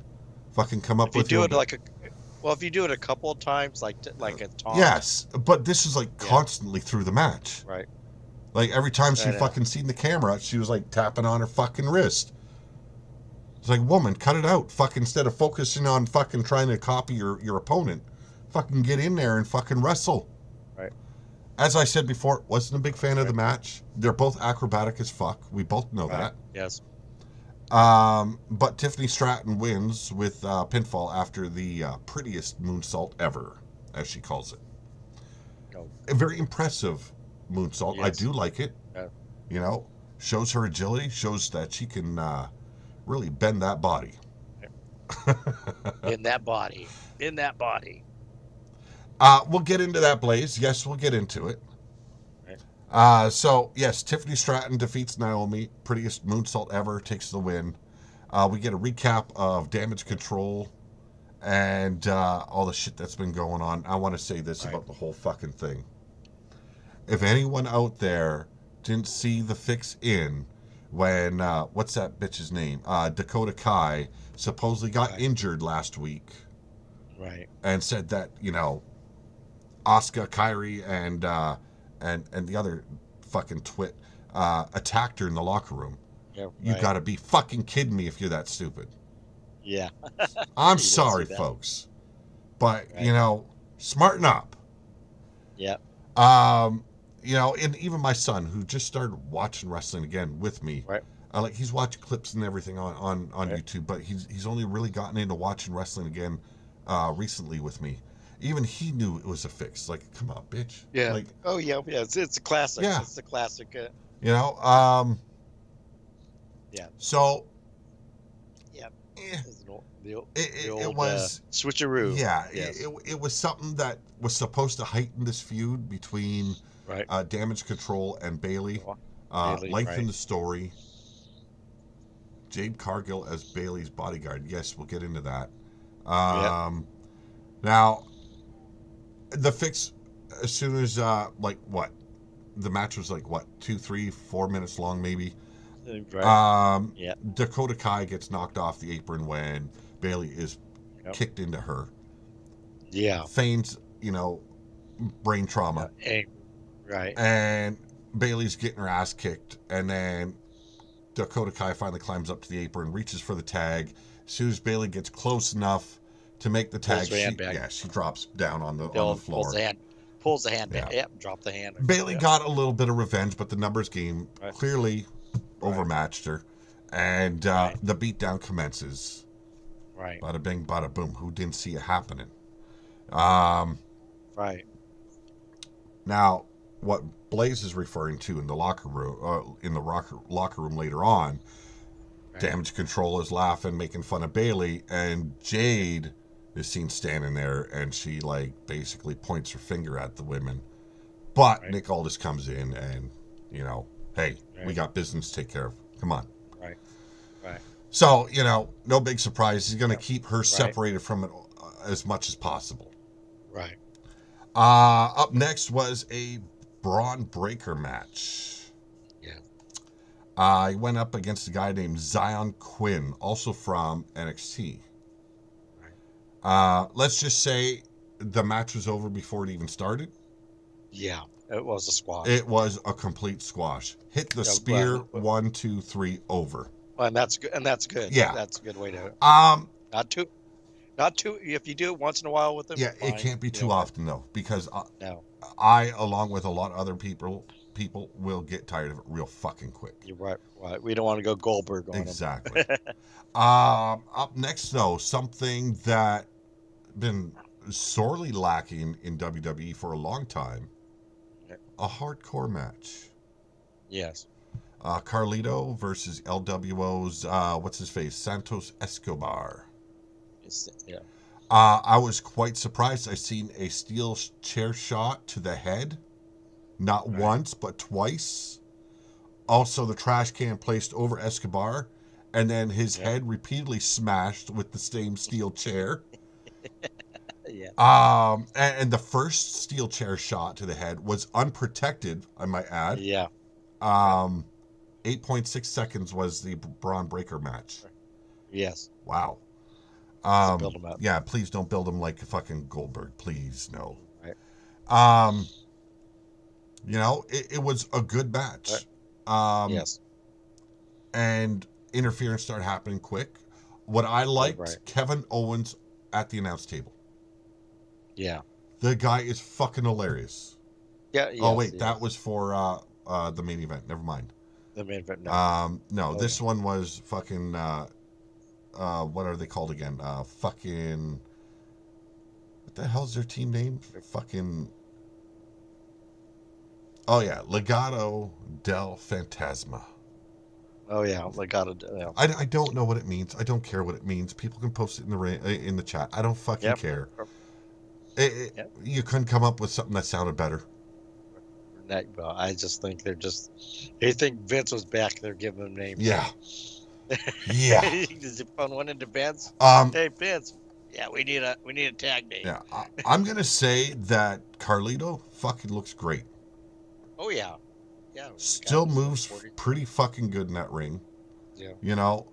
Fucking come up if you with do your it if you do it a couple of times, like a taunt. Yes, but this is like Yeah. constantly through the match. Right. Like, every time she I know. fucking seen the camera, she was like tapping on her fucking wrist. It's like, woman, cut it out. Fucking instead of focusing on fucking trying to copy your opponent, fucking get in there and fucking wrestle. Right. As I said before, wasn't a big fan of the Right. match. They're both acrobatic as fuck. We both know Right. that. Yes. But Tiffany Stratton wins with pinfall after the prettiest moonsault ever, as she calls it. No. A very impressive moonsault. I Yes. do like it. Yeah. You know, shows her agility, shows that she can really bend that body. In that body. In that body. We'll get into that, Blaze. Yes, we'll get into it. Right. So, yes, Tiffany Stratton defeats Naomi. Prettiest moonsault ever, takes the win. We get a recap of Damage Control and all the shit that's been going on. I want to say this Right. about the whole fucking thing. If anyone out there didn't see the fix in when, what's that bitch's name? Dakota Kai supposedly got Right. injured last week Right. and said that, you know, Asuka, Kairi, and the other fucking twit attacked her in the locker room. Yeah. Right. You gotta be fucking kidding me if you're that stupid. Yeah. I'm You didn't sorry, see that. folks. But, Right. you know, smarten up. Yeah. You know, and even my son, who just started watching wrestling again with me, Right. like he's watching clips and everything on Right. YouTube, but he's only really gotten into watching wrestling again recently with me. Even he knew it was a fix. Like, come on, bitch. Yeah. Like, Oh yeah. Yeah. It's a classic. Yeah. It's a classic. you know, Yeah. so Yeah. eh, It's the old it was switcheroo. yeah, Yes. it was something that was supposed to heighten this feud between Right. Damage Control and Bailey. Bayley, Lengthen right. the story. Jade Cargill as Bailey's bodyguard. Yes, we'll get into that. Now, the fix, as soon as, like, what? The match was like, what, 2, 3, 4 minutes long, maybe? Right. Yeah. Dakota Kai gets knocked off the apron when Bailey is Yep. kicked into her. Yeah. Feigns, you know, brain trauma. Right. And Bailey's getting her ass kicked. And then Dakota Kai finally climbs up to the apron, reaches for the tag. As soon as Bailey gets close enough to make the tag, she drops down on the floor. Pulls the hand Yeah. back. Yep. Drop the hand. Bailey Yep. got a little bit of revenge, but the numbers game Right. clearly overmatched her. And Right. the beatdown commences. Right. Bada bing, bada boom. Who didn't see it happening? Right. Now, what Blaze is referring to in the locker room, locker room later on, Right. Damage Control is laughing, making fun of Bailey, and Jade is seen standing there, and she like basically points her finger at the women. But Right. Nick Aldis comes in, and you know, hey, we Right. got business to take care of. Come on. Right. Right. So you know, no big surprise. He's going to Yep. keep her separated from it as much as possible. Right. Up next was a Braun Breaker match. Yeah. He went up against a guy named Zion Quinn, also from NXT. Let's just say the match was over before it even started. Yeah. It was a squash. It was a complete squash. Hit the Yeah, spear, but- 1, 2, 3, over. and that's good. And that's good. Yeah. That's a good way to. Not too. If you do it once in a while with them. Yeah, fine. it can't be You too know, often though, because No. I, along with a lot of other people will get tired of it real fucking quick. You're right. Right. We don't want to go Goldberg on them. Exactly. Up next, though, something that been sorely lacking in WWE for a long time: Yeah. a hardcore match. Yes. Carlito versus LWO's what's his face, Santos Escobar. Yeah. I was quite surprised. I seen a steel chair shot to the head, not Right. once but twice. Also, the trash can placed over Escobar, and then his Yeah. head repeatedly smashed with the same steel chair. Yeah. And the first steel chair shot to the head was unprotected, I might add. Yeah. 8.6 seconds was the Braun Breaker match. Yes. Wow. Build 'em up. Yeah, please don't build him like fucking Goldberg. Please, no. Right. You know, it was a good match. Right. Yes. And interference started happening quick. What I liked, right. Kevin Owens at the announce table. Yeah. The guy is fucking hilarious. Yeah. Oh Yes. wait, that Yes. was for the main event. Never mind. The main event. No. No, Oh this yeah. one was fucking what are they called again? Fucking what the hell's their team name? Fucking oh yeah, Legado del Fantasma. Oh yeah. Like got it. Yeah. I don't know what it means. I don't care what it means. People can post it in the chat. I don't fucking Yep. care. Yep. You couldn't come up with something that sounded better. Well, I just think they're just. They think Vince was back. They're giving him names. Yeah, yeah. Is it phone one into Vince? Um, Hey Vince. Yeah, we need a tag name. yeah. I'm gonna say that Carlito fucking looks great. Oh yeah. Yeah. Still God, moves 40. pretty fucking good in that ring. Yeah. You know,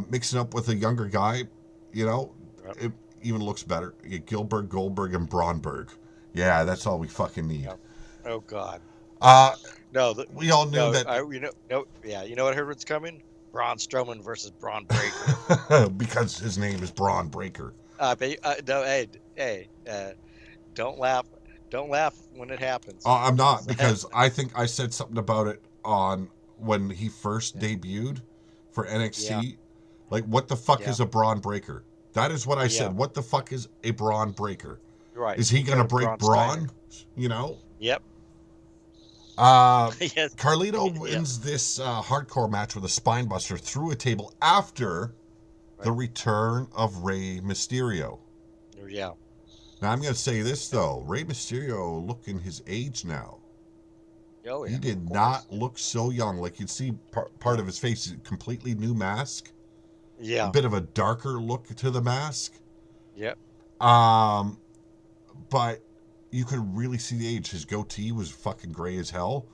mixing up with a younger guy, you know, Yep. it even looks better. You get Gilbert, Goldberg, and Braunberg. Yeah, that's all we fucking need. Yep. Oh God. Uh, No. we all knew No. that No. Yeah. You know what I heard what's coming? Braun Strowman versus Braun Breaker. because his name is Braun Breaker. No. Hey. Don't laugh. Don't laugh when it happens. I'm not, because I think I said something about it on when he first debuted for NXT. Yeah. Like, what the fuck Yeah. is a Braun Breaker? That is what I said. Yeah. What the fuck is a Braun Breaker? Right. Is he gonna break Braun Braun? You know. Yep. Yes. Carlito wins this hardcore match with a spinebuster through a table after the return of Rey Mysterio. Yeah. Now I'm going to say this though: Rey Mysterio looking his age now. Oh yeah. He did not look so young. Like you'd see part of his face, completely new mask, a Yeah. bit of a darker look to the mask. Yep. But you could really see the age. His goatee was fucking gray as hell.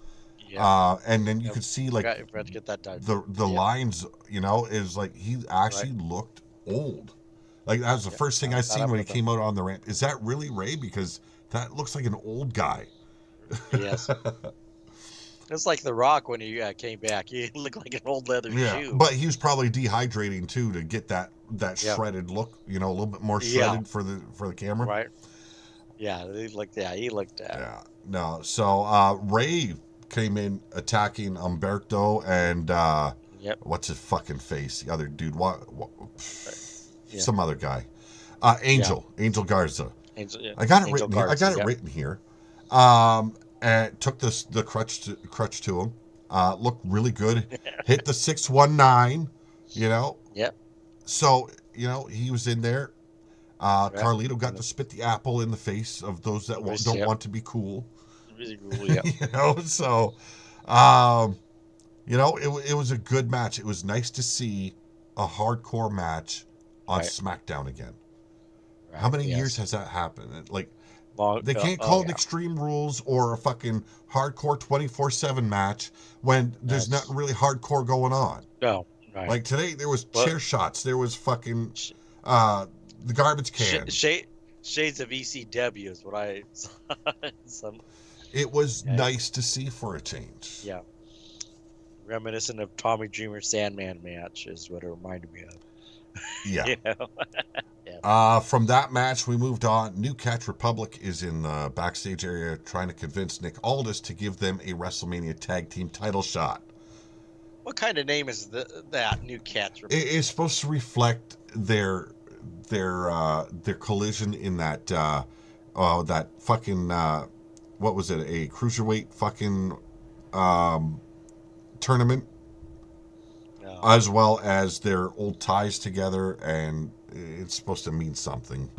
Yeah. And then you could see like Forgot to get that done. the lines, you know, is like he actually looked old. Like that was the first thing I seen when he came out on the ramp. Is that really Ray? Because that looks like an old guy. Yes. It's like The Rock when he came back. He looked like an old leather shoe. But he was probably dehydrating too to get that shredded look. You know, a little bit more shredded for the camera. Right. Yeah, he looked. Yeah, he looked. Yeah. No. So Ray came in attacking Umberto and what's his fucking face? The other dude. What some other guy. Angel Garza. Angel, I got it Angel written here. I Garza, got it written here. And took the crutch to him. Looked really good. Hit the 619. You know. Yep. So you know he was in there. Carlito got to spit the apple in the face of those that don't want to be cool. Really cool, yeah. You know, so you know it was a good match. It was nice to see a hardcore match on Smackdown again. Right. How many years has that happened? Like, they can't call it Extreme Rules or a fucking hardcore 24/7 match when there's not really hardcore going on. No, right. Like today, there was chair shots. There was fucking the garbage can. Shades of ECW is what I saw. It was nice to see for a change. Yeah. Reminiscent of Tommy Dreamer Sandman match is what it reminded me of. Yeah. You know? From that match, we moved on. New Catch Republic is in the backstage area trying to convince Nick Aldis to give them a WrestleMania Tag Team title shot. What kind of name is that New Catch Republic? It is supposed to reflect their collision in that that fucking what was it, a cruiserweight fucking tournament, as well as their old ties together, and it's supposed to mean something.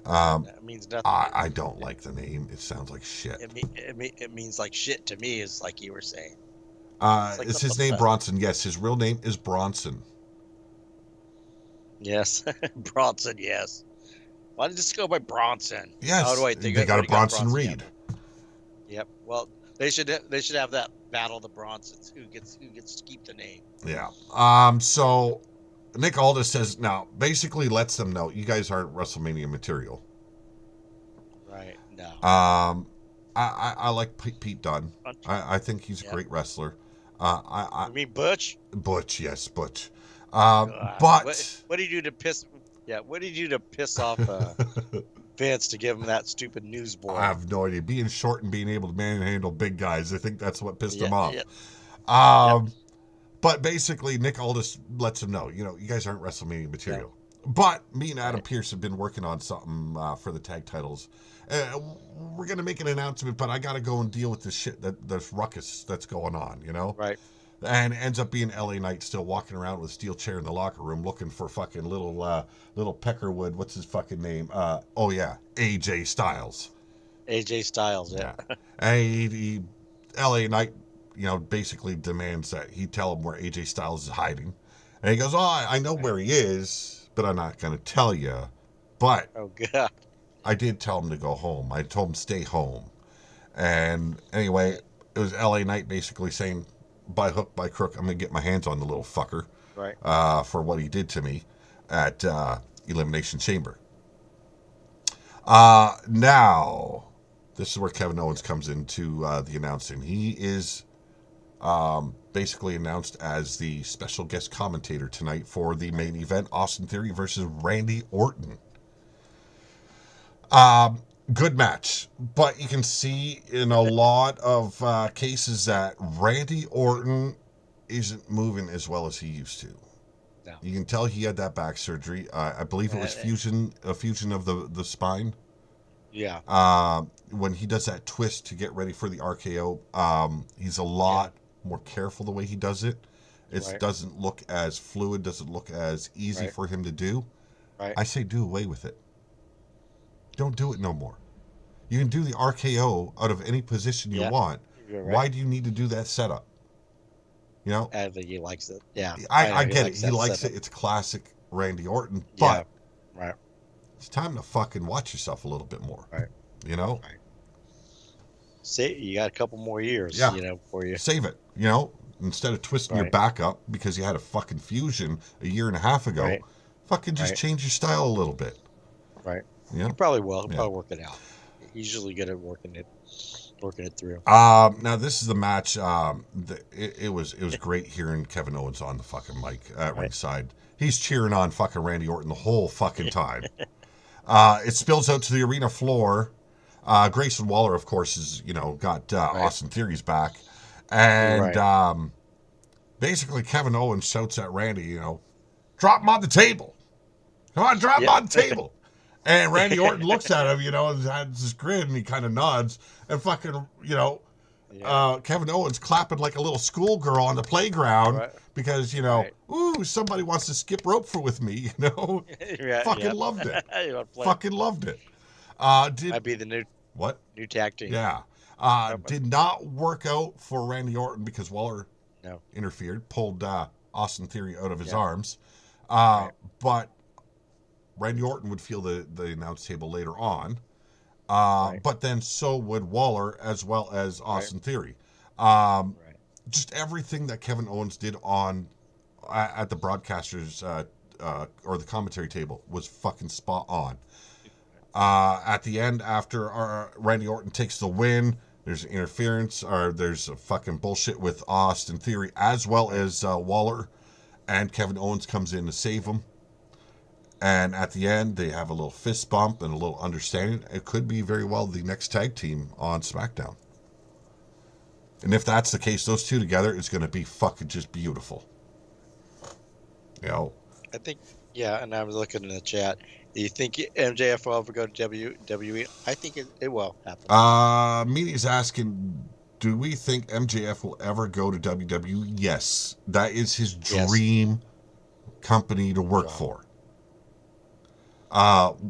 It means nothing. I don't like the name. It sounds like shit. It means like shit to me, is like you were saying. Is his name Bronson? Yes, his real name is Bronson. Yes, Bronson. Yes. Why did this go by Bronson? Yes. Oh, wait, they got a Bronson Reed. Yep. Well, they should have that battle of the Bronsons. Who gets to keep the name? Yeah. So Nick Aldis says now basically lets them know you guys aren't WrestleMania material. Right. No. I like Pete Dunne. I think he's a great wrestler. You mean Butch? Butch, yes, Butch. God, But what did you do to piss? Yeah, what did you do to piss off Vince to give him that stupid news I board? have no idea. Being short and being able to manhandle big guys, I think that's what pissed Yeah, him off. yeah, yep, Um, but basically, Nick Aldis lets him know, you guys aren't WrestleMania yeah, material. But me and Adam right, Pearce have been working on something for the tag titles. We're gonna make an announcement, but I gotta go and deal with this shit, this ruckus that's going on. right. And ends up being LA Knight still walking around with a steel chair in the locker room looking for fucking little Peckerwood. What's his fucking name? Oh yeah, AJ Styles. AJ Styles, yeah, Yeah, and LA Knight, basically demands that he tell him where AJ Styles is hiding, and he goes, "Oh, I know right. where he is, but I'm not gonna tell you." But Oh God, I did tell him to go home. I told him to stay home. And anyway, right, it was LA Knight basically saying, by hook, by crook, I'm going to get my hands on the little fucker right. for what he did to me at Elimination Chamber. Now, this is where Kevin Owens comes into the announcing. He is basically announced as the special guest commentator tonight for the main event, Austin Theory versus Randy Orton. Good match, but you can see in a lot of cases that Randy Orton isn't moving as well as he used to. No, You can tell he had that back surgery. I believe it was uh, a fusion of the spine. yeah, When he does that twist to get ready for the RKO, he's a yeah, lot more careful the way he does it. It right, doesn't look as fluid, doesn't look as easy right, for him to do. right. I say do away with it. Don't do it no more. You can do the RKO out of any position you Yeah, want. you're right. Why do you need to do that setup? You know, I think he likes it. Yeah, I I know he get it. likes He that likes setup. it. It's classic Randy Orton, Yeah, but right, it's time to fucking watch yourself a little bit more. right, You know, right. See, you got a couple more years, yeah, before you. save it. Instead of twisting your Right, back up because you had a fucking fusion a year and a half ago, right, fucking just right, change your style a little bit. right. Yeah, He probably will. He'll yeah. probably work it out. He's usually good at working it through. Now this is the match. It was great hearing Kevin Owens on the fucking mic at Right. ringside. He's cheering on fucking Randy Orton the whole fucking time. It spills out to the arena floor. Grayson Waller, of course, is got Right. Austin Theory's back, and Right. basically Kevin Owens shouts at Randy, drop him on the table. Come on, drop him Yep. on the table. And Randy Orton looks at him, and has this grin, and he kind of nods, and fucking, Yeah. Kevin Owens clapping like a little schoolgirl on the playground Right. because, Right. ooh, somebody wants to skip rope with me, Yeah. Fucking Yep. loved it. You want to play? Fucking loved it. Did Might be the what? new tag team. Yeah. Coming. Did not work out for Randy Orton because Waller No. interfered, pulled Austin Theory out of his Yep. arms. Right. But Randy Orton would feel the announce table later on. Right. But then so would Waller as well as Right. Austin Theory. Right. Just everything that Kevin Owens did on at the broadcasters or the commentary table was fucking spot on. At the end, after Randy Orton takes the win, there's interference or there's a fucking bullshit with Austin Theory as well Right. as Waller, and Kevin Owens comes in to save him. And at the end, they have a little fist bump and a little understanding. It could be very well the next tag team on Smackdown. And if that's the case, those two together is going to be fucking just beautiful. You know, I think. Yeah, and I was looking in the chat. Do you think MJF will ever go to WWE? I think it will happen. Media's asking, do we think MJF will ever go to WWE? Yes. That is his Yes. dream company to work Wow. for.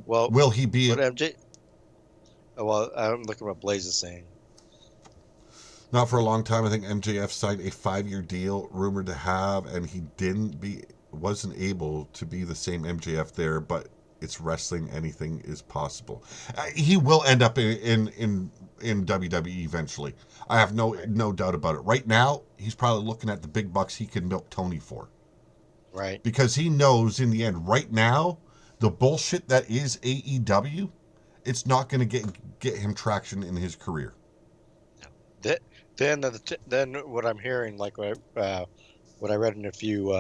Well, Will he be? what MJ? Oh, well, I'm looking at what Blaze is saying. Not for a long time. I think MJF signed a 5-year deal, rumored to have, and he wasn't able to be the same MJF there. But it's wrestling; anything is possible. He will end up in WWE eventually. I have no doubt about it. Right now, he's probably looking at the big bucks he can milk Tony for, Right. because he knows in the end, right now, the bullshit that is AEW, it's not going to get him traction in his career. That, then what I'm hearing, like what I read in a few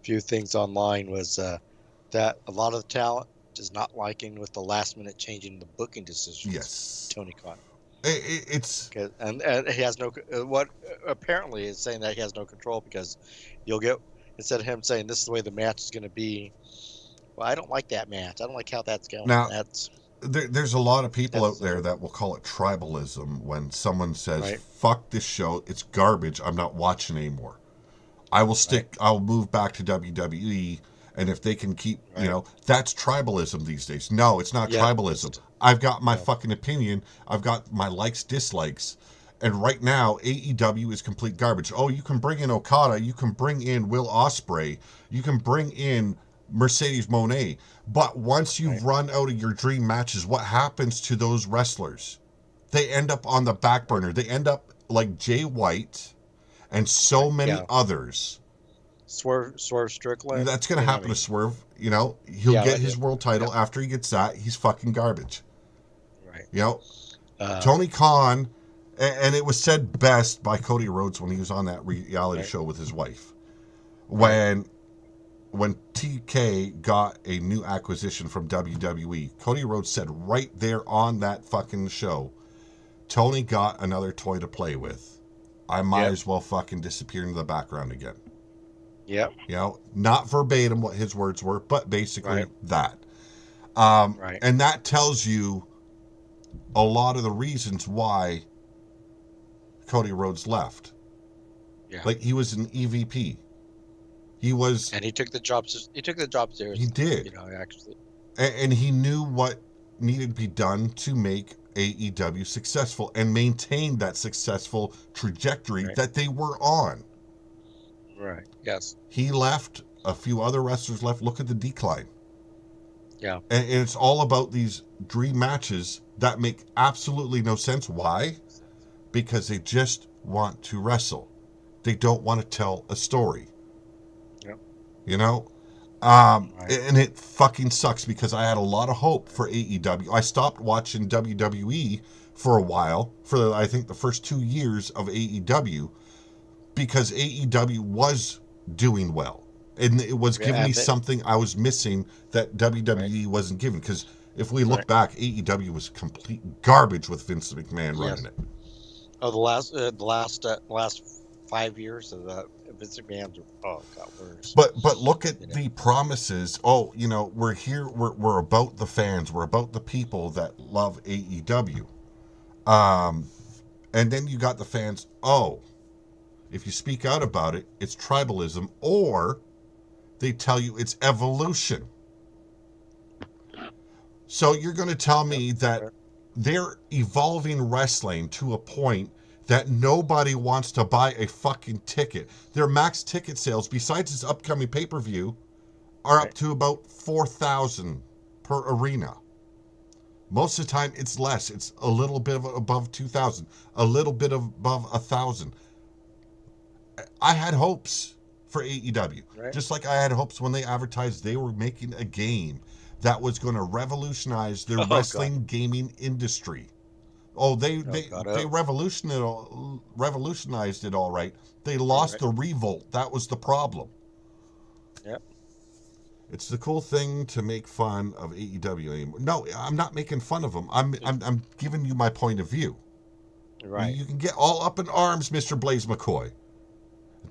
few things online was that a lot of the talent is not liking with the last minute changing the booking decisions. Yes. Tony Khan, It's and he has no what apparently is saying that he has no control because you'll get instead of him saying this is the way the match is going to be. Well, I don't like that match. I don't like how that's going. now That's there's a lot of people out that's there that will call it tribalism when someone says, right, "Fuck this show, it's garbage. I'm not watching anymore. I will right, stick. I'll move back to WWE." And if they can keep, right. that's tribalism these days. No, it's not Yeah, tribalism. I've got my no, fucking opinion. I've got my likes, dislikes. And right now, AEW is complete garbage. Oh, you can bring in Okada. You can bring in Will Ospreay. You can bring in Mercedes Moné. But once right, you've run out of your dream matches, what happens to those wrestlers? They end up on the back right, burner. They end up like Jay White and so right. many Yeah, others. Swerve Strickland. That's going to And I happen to mean, Swerve. He'll yeah, get but his world yeah, title. After he gets that, he's fucking garbage. right. You know, Uh, Tony Khan, and it was said best by Cody Rhodes when he was on that reality right, show with his wife. right. When TK got a new acquisition from WWE, Cody Rhodes said right there on that fucking show, Tony got another toy to play with. I might Yep, as well fucking disappear into the background again. yep. Not verbatim what his words were, but Right, basically that. right. And that tells you a lot of the reasons why Cody Rhodes left. Yeah. Like he was an EVP. He was, And he took the job. He took the job he seriously. did. Actually. And he knew what needed to be done to make AEW successful and maintain that successful trajectory Right, that they were on. right. Yes. He left, a few other wrestlers left. Look at the decline. Yeah. And it's all about these dream matches that make absolutely no sense. Why? Because they just want to wrestle. They don't want to tell a story. Yep. You know? Right. And it fucking sucks because I had a lot of hope for AEW. I stopped watching WWE for a while, for I think the first 2 years of AEW, because AEW was doing well. And it was Yeah. giving me And then, something I was missing that right. WWE wasn't giving. Because if we look Right. back, AEW was complete garbage with Vince McMahon running Yes. it. Oh, the last 5 years of Vince McMahon's. Oh, got worse. But look at You know. the promises. Oh, we're here. We're about the fans. We're about the people that love AEW. And then you got the fans. Oh, if you speak out about it, it's tribalism, or they tell you it's evolution. So you're going to tell Yep. me that Right. they're evolving wrestling to a point that nobody wants to buy a fucking ticket. Their max ticket sales, besides this upcoming pay-per-view, are up Right. to about 4,000 per arena. Most of the time, it's less. It's a little bit above 2,000, a little bit above 1,000. I had hopes for AEW, Right. just like I had hopes when they advertised they were making a game that was going to revolutionize the Oh God. wrestling gaming industry. Oh, they Oh they God. they Oh. revolutionized it all right. They lost Right. the revolt. That was the problem. Yep. It's the cool thing to make fun of AEW anymore. No, I'm not making fun of them. I'm giving you my point of view. Right. You can get all up in arms, Mr. Blaze McCoy.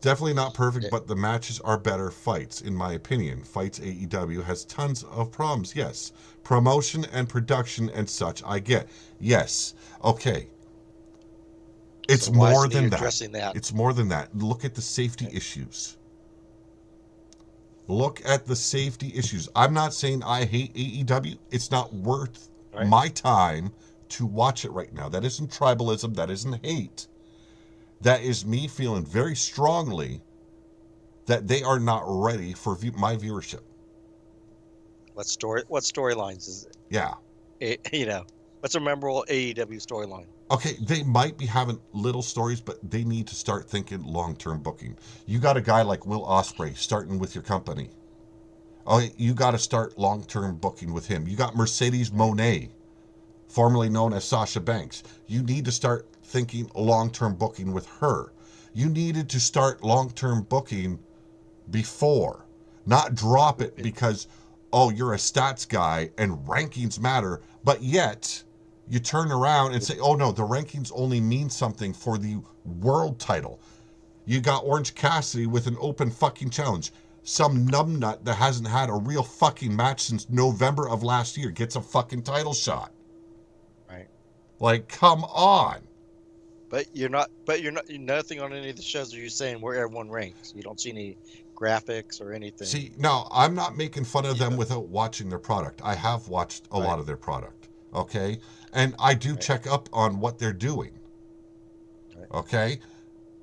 Definitely not perfect, Yeah. but the matches are better fights, in my opinion. Fights AEW has tons of problems, yes. Promotion and production and such, I get. Yes. Okay. It's So why more isn't he than that. addressing that? It's more than that. Look at the safety Okay. issues. Look at the safety issues. I'm not saying I hate AEW. It's not worth Right. my time to watch it right now. That isn't tribalism. That isn't hate. That is me feeling very strongly that they are not ready for my viewership. What story? What storylines is Yeah. it? What's a memorable AEW storyline? Okay, they might be having little stories, but they need to start thinking long-term booking. You got a guy like Will Ospreay starting with your company. Okay, you got to start long-term booking with him. You got Mercedes Right. Moné, formerly known as Sasha Banks. You need to start thinking long-term booking with her. You needed to start long-term booking before. not drop it because, oh, you're a stats guy and rankings matter, but yet you turn around and say, oh no, the rankings only mean something for the world title. You got Orange Cassidy with an open fucking challenge. Some numbnut that hasn't had a real fucking match since November of last year gets a fucking title shot. Right. Like, come on. But you're not. Nothing on any of the shows are you saying where everyone ranks. You don't see any graphics or anything. See, now I'm not making fun of them Yeah. without watching their product. I have watched a Right. lot of their product. Okay, and I do Right. check up on what they're doing. Right. Okay,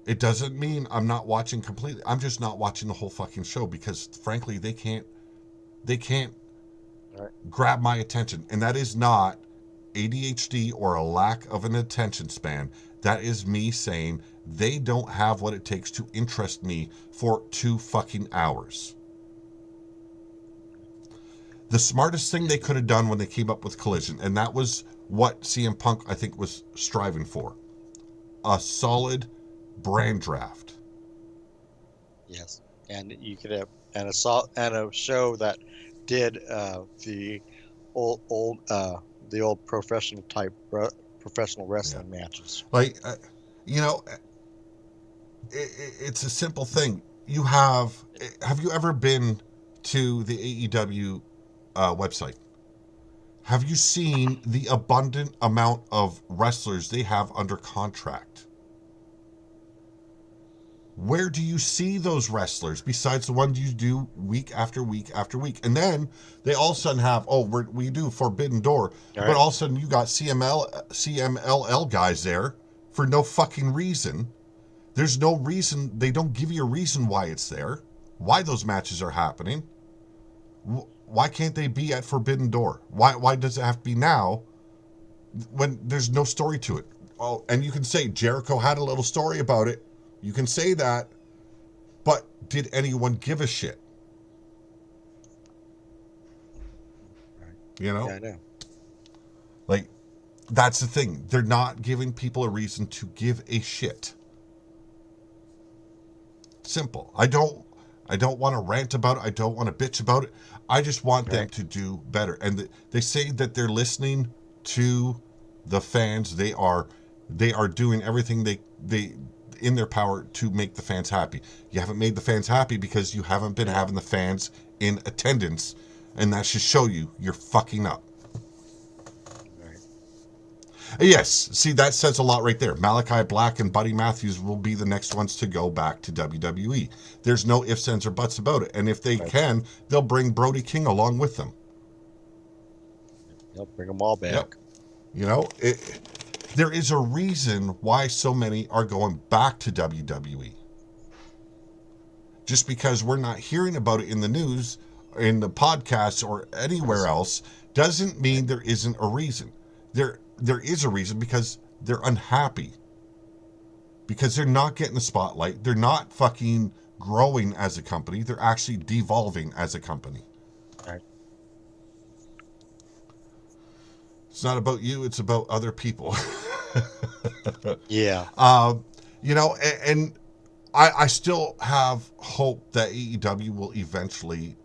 it doesn't mean I'm not watching completely. I'm just not watching the whole fucking show because, frankly, they can't Right. grab my attention, and that is not ADHD or a lack of an attention span. That is me saying they don't have what it takes to interest me for 2 fucking hours. The smartest thing they could have done when they came up with Collision, and that was what CM Punk, I think, was striving for, a solid brand draft. Yes, and you could have a show that did the old professional wrestling matches. Like, you know, it's a simple thing. Have you ever been to the AEW website? Have you seen the abundant amount of wrestlers they have under contract? Where do you see those wrestlers besides the ones you do week after week after week? And then they all of a sudden have, we do Forbidden Door, All but right. all of a sudden you got CMLL guys there for no fucking reason. There's no reason. They don't give you a reason why it's there, why those matches are happening. Why can't they be at Forbidden Door? Why does it have to be now when there's no story to it? Oh, and you can say Jericho had a little story about it. You can say that, but did anyone give a shit? Right. You know? Yeah, I know. Like, that's the thing. They're not giving people a reason to give a shit. Simple. I don't want to rant about it. I don't want to bitch about it. I just want them to do better. And they say that they're listening to the fans. They are doing everything they in their power to make the fans happy. You haven't made the fans happy because you haven't been having the fans in attendance, and that should show you're fucking up. Right. Yes, see, that says a lot right there. Malachi Black and Buddy Matthews will be the next ones to go back to WWE. There's no ifs, ands, or buts about it. And if they can, they'll bring Brody King along with them. They'll bring them all back. Yep. You know, there is a reason why so many are going back to WWE. Just because we're not hearing about it in the news, in the podcasts, or anywhere else, doesn't mean there isn't a reason. There is a reason because they're unhappy. Because they're not getting the spotlight. They're not fucking growing as a company. They're actually devolving as a company. Right. It's not about you. It's about other people. Yeah. You know, and I still have hope that AEW will eventually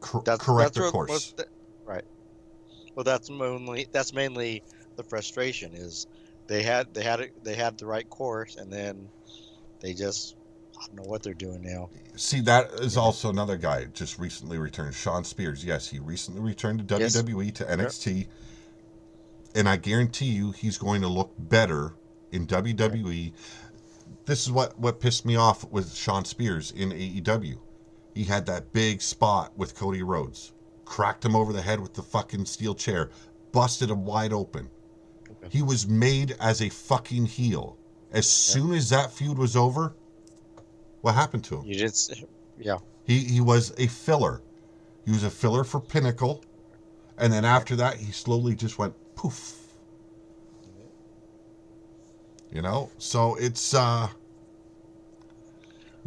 correct their course. Right. Well, that's mainly the frustration is they had the right course, and then they just, I don't know what they're doing now. See, that is also another guy just recently returned, Sean Spears. Yes, he recently returned to WWE, to NXT. Yep. And I guarantee you he's going to look better in WWE. Right. This is what pissed me off with Sean Spears in AEW. He had that big spot with Cody Rhodes. Cracked him over the head with the fucking steel chair. Busted him wide open. Okay. He was made as a fucking heel. As soon as that feud was over, what happened to him? You just, yeah. He was a filler. He was a filler for Pinnacle. And then after that, he slowly just went poof. You know? So it's, yeah.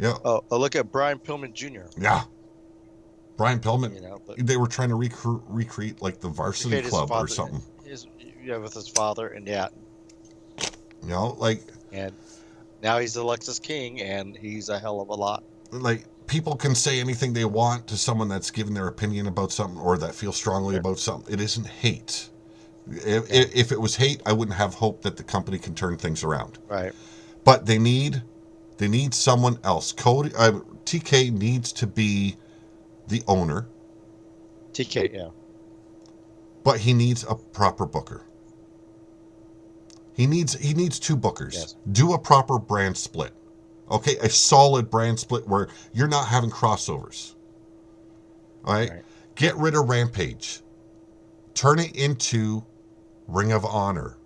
Oh, look at Brian Pillman Jr. Yeah. Brian Pillman, you know, they were trying to recreate like the Varsity Club or something. With his father, and yeah. You know, like. And now he's the Lexus King, and he's a hell of a lot. Like, people can say anything they want to someone that's given their opinion about something or that feels strongly Sure. about something. It isn't hate. Yeah. If it was hate, I wouldn't have hope that the company can turn things around. Right. But they need someone else. Cody TK needs to be the owner, TK. Yeah. but he needs a proper booker. He needs two bookers. Yes. Do a proper brand split. Okay, a solid brand split where you're not having crossovers. All right? Right. Get rid of Rampage. Turn it into Ring of Honor.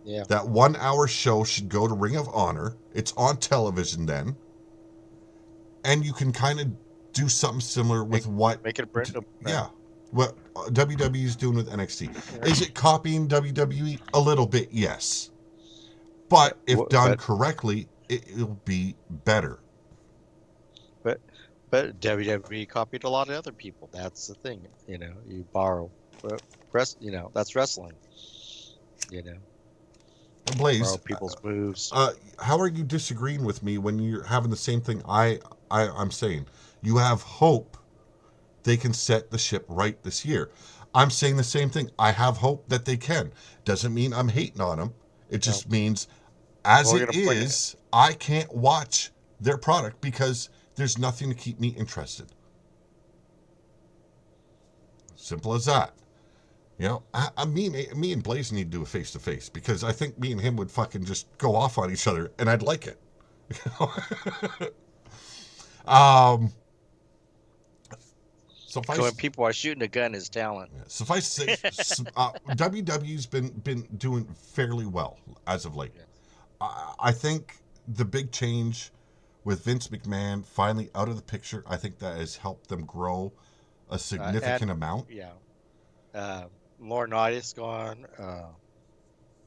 Yeah. That 1 hour show should go to Ring of Honor. It's on television then. And you can kind of do something similar with Make it a brand. yeah, what WWE is doing with NXT. Yeah. Is it copying WWE? A little bit, yes. But if done correctly, it'll be better. But WWE copied a lot of other people. That's the thing. You borrow. That's wrestling. Blaze, Borrow people's moves. how are you disagreeing with me when you're having the same thing I'm saying? You have hope they can set the ship right this year. I'm saying the same thing. I have hope that they can. Doesn't mean I'm hating on them. It just means, as it is, I can't watch their product because there's nothing to keep me interested. Simple as that. Me and Blaze need to do a face-to-face because I think me and him would fucking just go off on each other and I'd like it. Suffice, So when people are shooting a gun is talent. Suffice to say, WWE's been doing fairly well as of late. Yes. I think the big change with Vince McMahon finally out of the picture, I think that has helped them grow a significant amount. Yeah. Laurinaitis gone.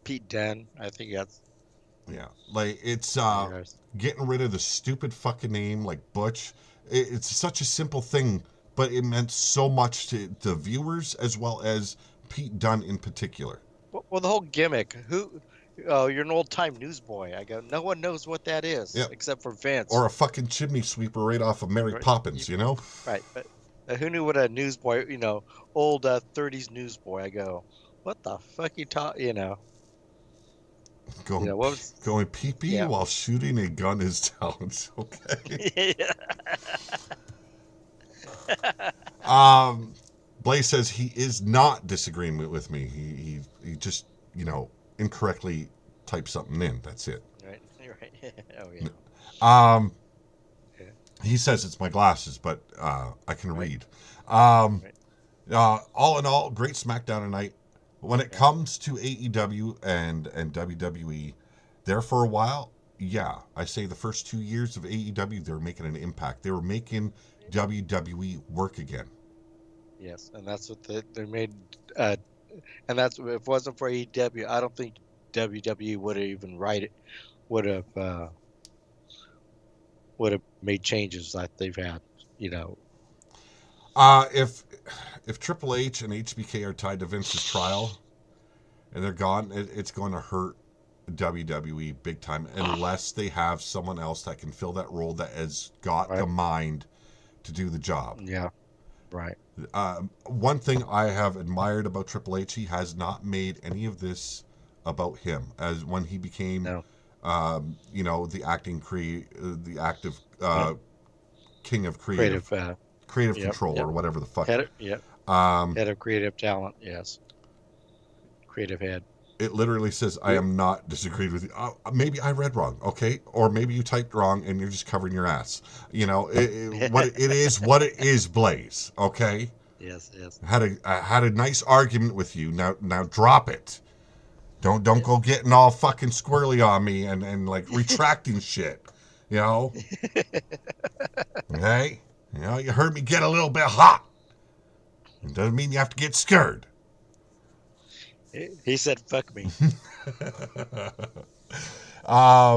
Pete Dunne, I think that's. Yeah, like it's getting rid of the stupid fucking name like Butch. It's such a simple thing, but it meant so much to the viewers as well as Pete Dunne in particular. Well, the whole gimmick. Oh, you're an old-time newsboy. I go, no one knows what that is except for Vince. Or a fucking chimney sweeper right off of Mary Poppins, you know? Right, but who knew what a newsboy, old 30s newsboy. I go, what the fuck you talking, Going pee-pee while shooting a gun is talent, okay? Blaze says he is not disagreeing with me. He just, incorrectly typed something in. That's it. Right. Oh, yeah. He says it's my glasses, but I can read. All in all, great Smackdown tonight. When it comes to AEW and WWE, there for a while, I say the first 2 years of AEW, they were making an impact. They were making WWE work again. Yes, and that's what they made. And that's if it wasn't for AEW, I don't think WWE would have even would have made changes like they've had. If Triple H and HBK are tied to Vince's trial and they're gone, it's going to hurt WWE big time unless they have someone else that can fill that role that has got the mind to do the job. Yeah, right. One thing I have admired about Triple H, he has not made any of this about him. As when he became, the active king of creative control or whatever the fuck. Head of creative talent. Yes. Creative head. It literally says, I am not disagreed with you. Maybe I read wrong, okay? Or maybe you typed wrong and you're just covering your ass. What it is, Blaze, okay? Yes. I had a nice argument with you. Now drop it. Don't go getting all fucking squirrely on me and like retracting shit. Okay? You heard me get a little bit hot. It doesn't mean you have to get scared. He said, "Fuck me." Fight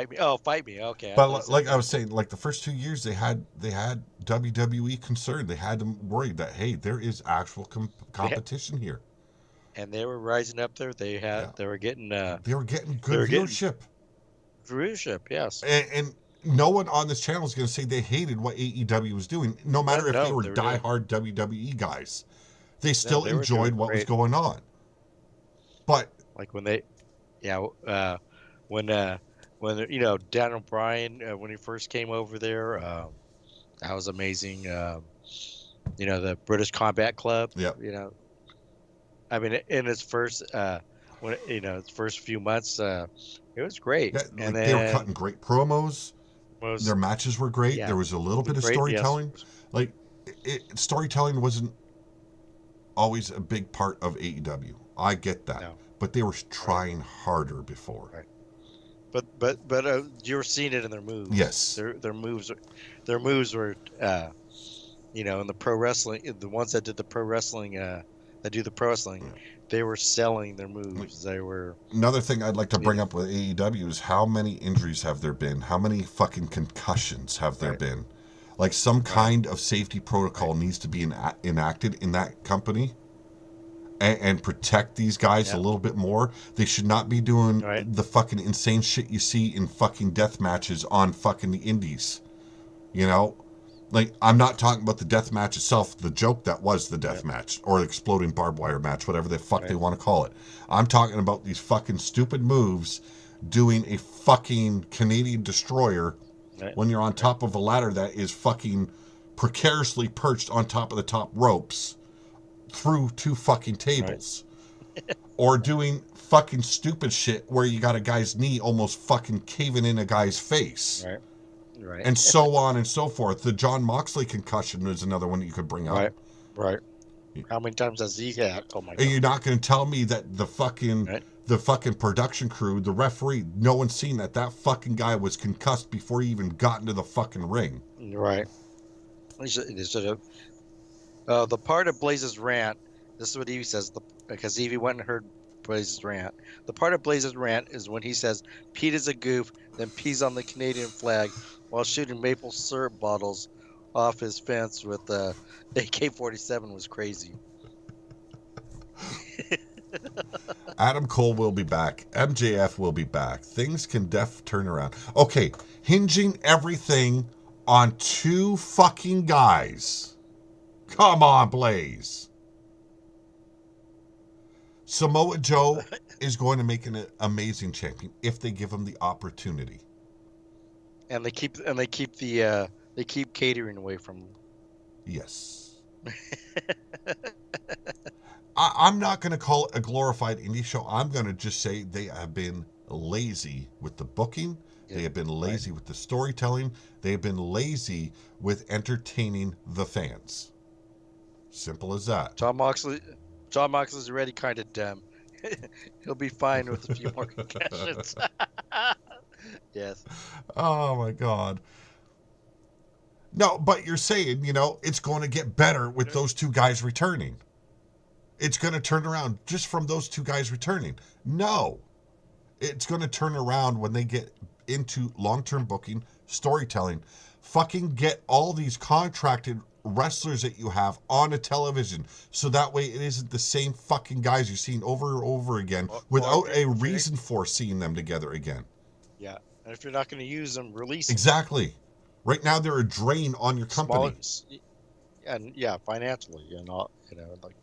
me. Oh, fight me. Okay. But like I was saying, like the first 2 years, they had WWE concerned. They had them worried that there is actual competition here. And they were rising up there. They were getting. They were getting good viewership. Viewership, yes. And no one on this channel is going to say they hated what AEW was doing, no No, matter if they no, were they were doing. diehard WWE guys. They No, still they were doing enjoyed what was great. going on. But Like when they, yeah, when Dan O'Brien when he first came over there, that was amazing. The British Combat Club. yeah, I mean, in its first when its first few months, it was great. yeah, And like they were cutting then great promos. Their was matches were great. yeah, There was a little bit of great. Yes, storytelling. Like storytelling wasn't always a big part of AEW. I get that, no, but they were right, trying harder before. right. But you're seeing it in their moves. Yes. Their moves were in the pro wrestling, the ones that did the pro wrestling, that do the pro wrestling, Yeah. they were selling their Like, moves. They were, another thing I'd like to you bring know, up with AEW is how many injuries have there been? How many fucking concussions have there right, been? Like some right, kind of safety protocol right, needs to be enacted in that company and protect these guys a yeah, little bit more. They should not be doing right, the fucking insane shit you see in fucking death matches on fucking the indies. You know? Like, I'm not talking about the death match itself, the joke that was the yeah, death match, or the exploding barbed wire match, whatever the fuck they right, want to call it. I'm talking about these fucking stupid moves doing a fucking Canadian destroyer right, when you're on right, top of a ladder that is fucking precariously perched on top of the top ropes through two fucking right, tables. Or doing fucking stupid shit where you got a guy's knee almost fucking caving in a guy's face. right, right, And so on and so forth. The John Moxley concussion is another one that you could bring up. right, right. How many times has he had? Oh my And God! you're not going to tell me that Right, the fucking production crew, the referee, no one's seen that fucking guy was concussed before he even got into the fucking ring. right. They should have. The part of Blaze's rant. This is what Evie says. Because Evie went and heard Blaze's rant. The part of Blaze's rant is when he says Pete is a goof, then pees on the Canadian flag while shooting maple syrup bottles off his fence with AK-47 was crazy. Adam Cole will be back. MJF will be back. Things can turn around. Okay, hinging everything on two fucking guys. Come on, Blaze. Samoa Joe is going to make an amazing champion if they give him the opportunity. And they keep they keep catering away from him. Yes. I'm not going to call it a glorified indie show. I'm going to just say they have been lazy with the booking. Yeah, They have been right. lazy with the storytelling. They have been lazy with entertaining the fans. Simple as that. John Moxley's already kind of dumb. He'll be fine with a few more concussions. Yes. Oh my God. No, but you're saying, it's going to get better with those two guys returning. It's going to turn around just from those two guys returning. No. It's going to turn around when they get into long-term booking, storytelling. Fucking get all these contracted wrestlers that you have on a television so that way it isn't the same fucking guys you're seeing over and over again without a reason for seeing them together again. Yeah. And if you're not going to use them, release them. Exactly. Right now they're a drain on your company. And yeah, financially, like.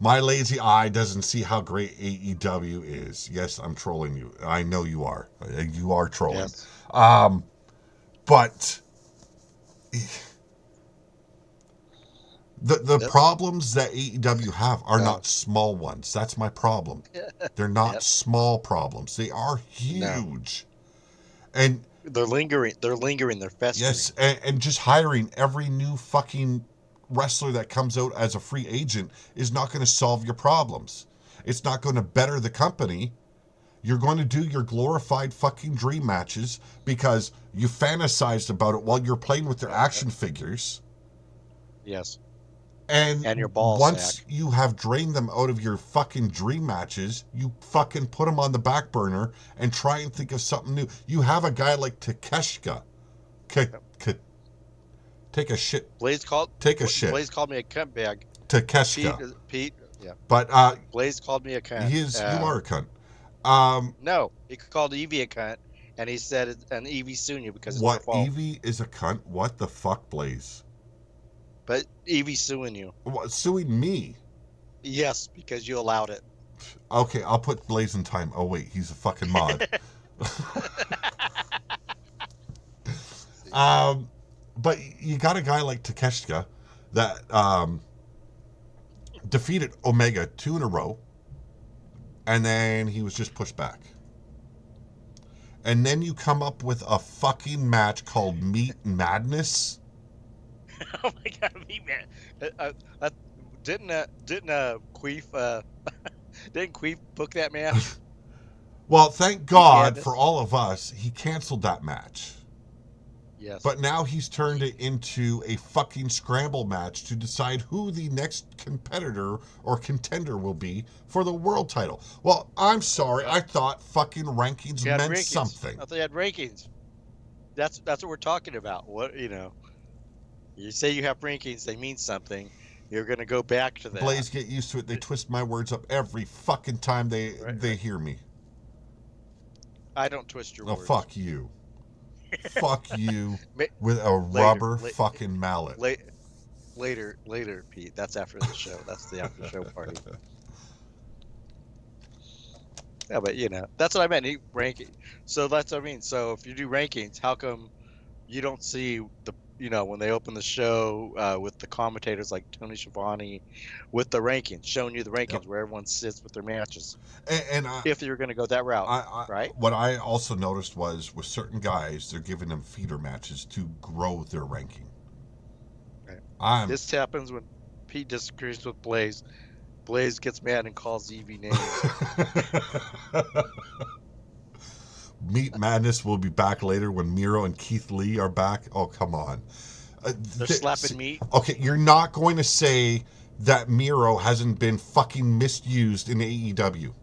My lazy eye doesn't see how great AEW is. Yes, I'm trolling you. I know you are. You are trolling. Yes. But the problems that AEW have are not small ones. That's my problem. They're not small problems. They are huge. No. And they're lingering. They're festering. Yes, and just hiring every new fucking wrestler that comes out as a free agent is not going to solve your problems. It's not going to better the company. You're going to do your glorified fucking dream matches because you fantasized about it while you're playing with their action figures. Yes. And your ball once sack. You have drained them out of your fucking dream matches, you fucking put them on the back burner and try and think of something new. You have a guy like Takeshita. Take a shit. Take a shit. Blaze called me a cunt bag. Takeshita. Pete. Yeah. But Blaze called me a cunt. You are a cunt. No, he called Evie a cunt, and he said an Evie suing you because it's her What? fault. Evie is a cunt? What the fuck, Blaze? But Evie suing you. What, suing me? Yes, because you allowed it. Okay, I'll put Blaze in time. Oh wait, he's a fucking mod. See, But you got a guy like Takeshita that defeated Omega 2 in a row, and then he was just pushed back. And then you come up with a fucking match called Meat Madness. oh my God, me man. Uh, didn't Queef didn't Queef book that match? Well, thank Meat God for Madness. all of us, he canceled that match. Yes. But now he's turned it into a fucking scramble match to decide who the next competitor or contender will be for the world title. Well, I'm sorry. I thought fucking rankings You had meant rankings. something. I thought you had rankings. That's what we're talking about. What you say you have rankings, they mean something. You're gonna go back to that. Blaze, get used to it. They twist my words up every fucking time they hear me. I don't twist your Oh, words. fuck you. Fuck you Ma- with a rubber fucking mallet. Later, Pete. That's after the show. That's the after show party. Yeah, but that's what I meant. Ranking. So that's what I mean. So if you do rankings, how come you don't see when they open the show with the commentators like Tony Schiavone with the rankings, showing you the rankings Yep. where everyone sits with their matches. And If you're going to go that route, right? What I also noticed was with certain guys, they're giving them feeder matches to grow their ranking. Right. This happens when Pete disagrees with Blaze. Blaze gets mad and calls Evie names. Meat Madness will be back later when Miro and Keith Lee are back. Oh, come on. They're slapping meat. Okay, you're not going to say that Miro hasn't been fucking misused in AEW.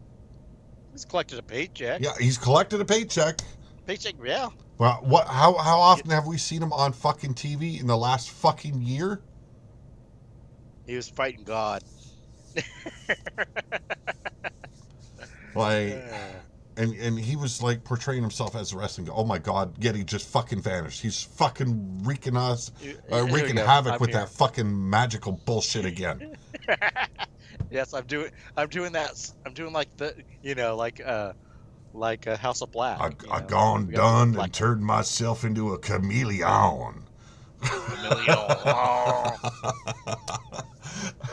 He's collected a paycheck. Yeah, he's collected a paycheck. Paycheck, yeah. Well, what? How often have we seen him on fucking TV in the last fucking year? He was fighting God. Like, and he was like portraying himself as a wrestling guy. Oh my God, yet he just fucking vanished. He's fucking wreaking wreaking havoc with that fucking magical bullshit again. Yes, I'm doing that. I'm doing like the like House of Black. I gone done and turned myself into a chameleon.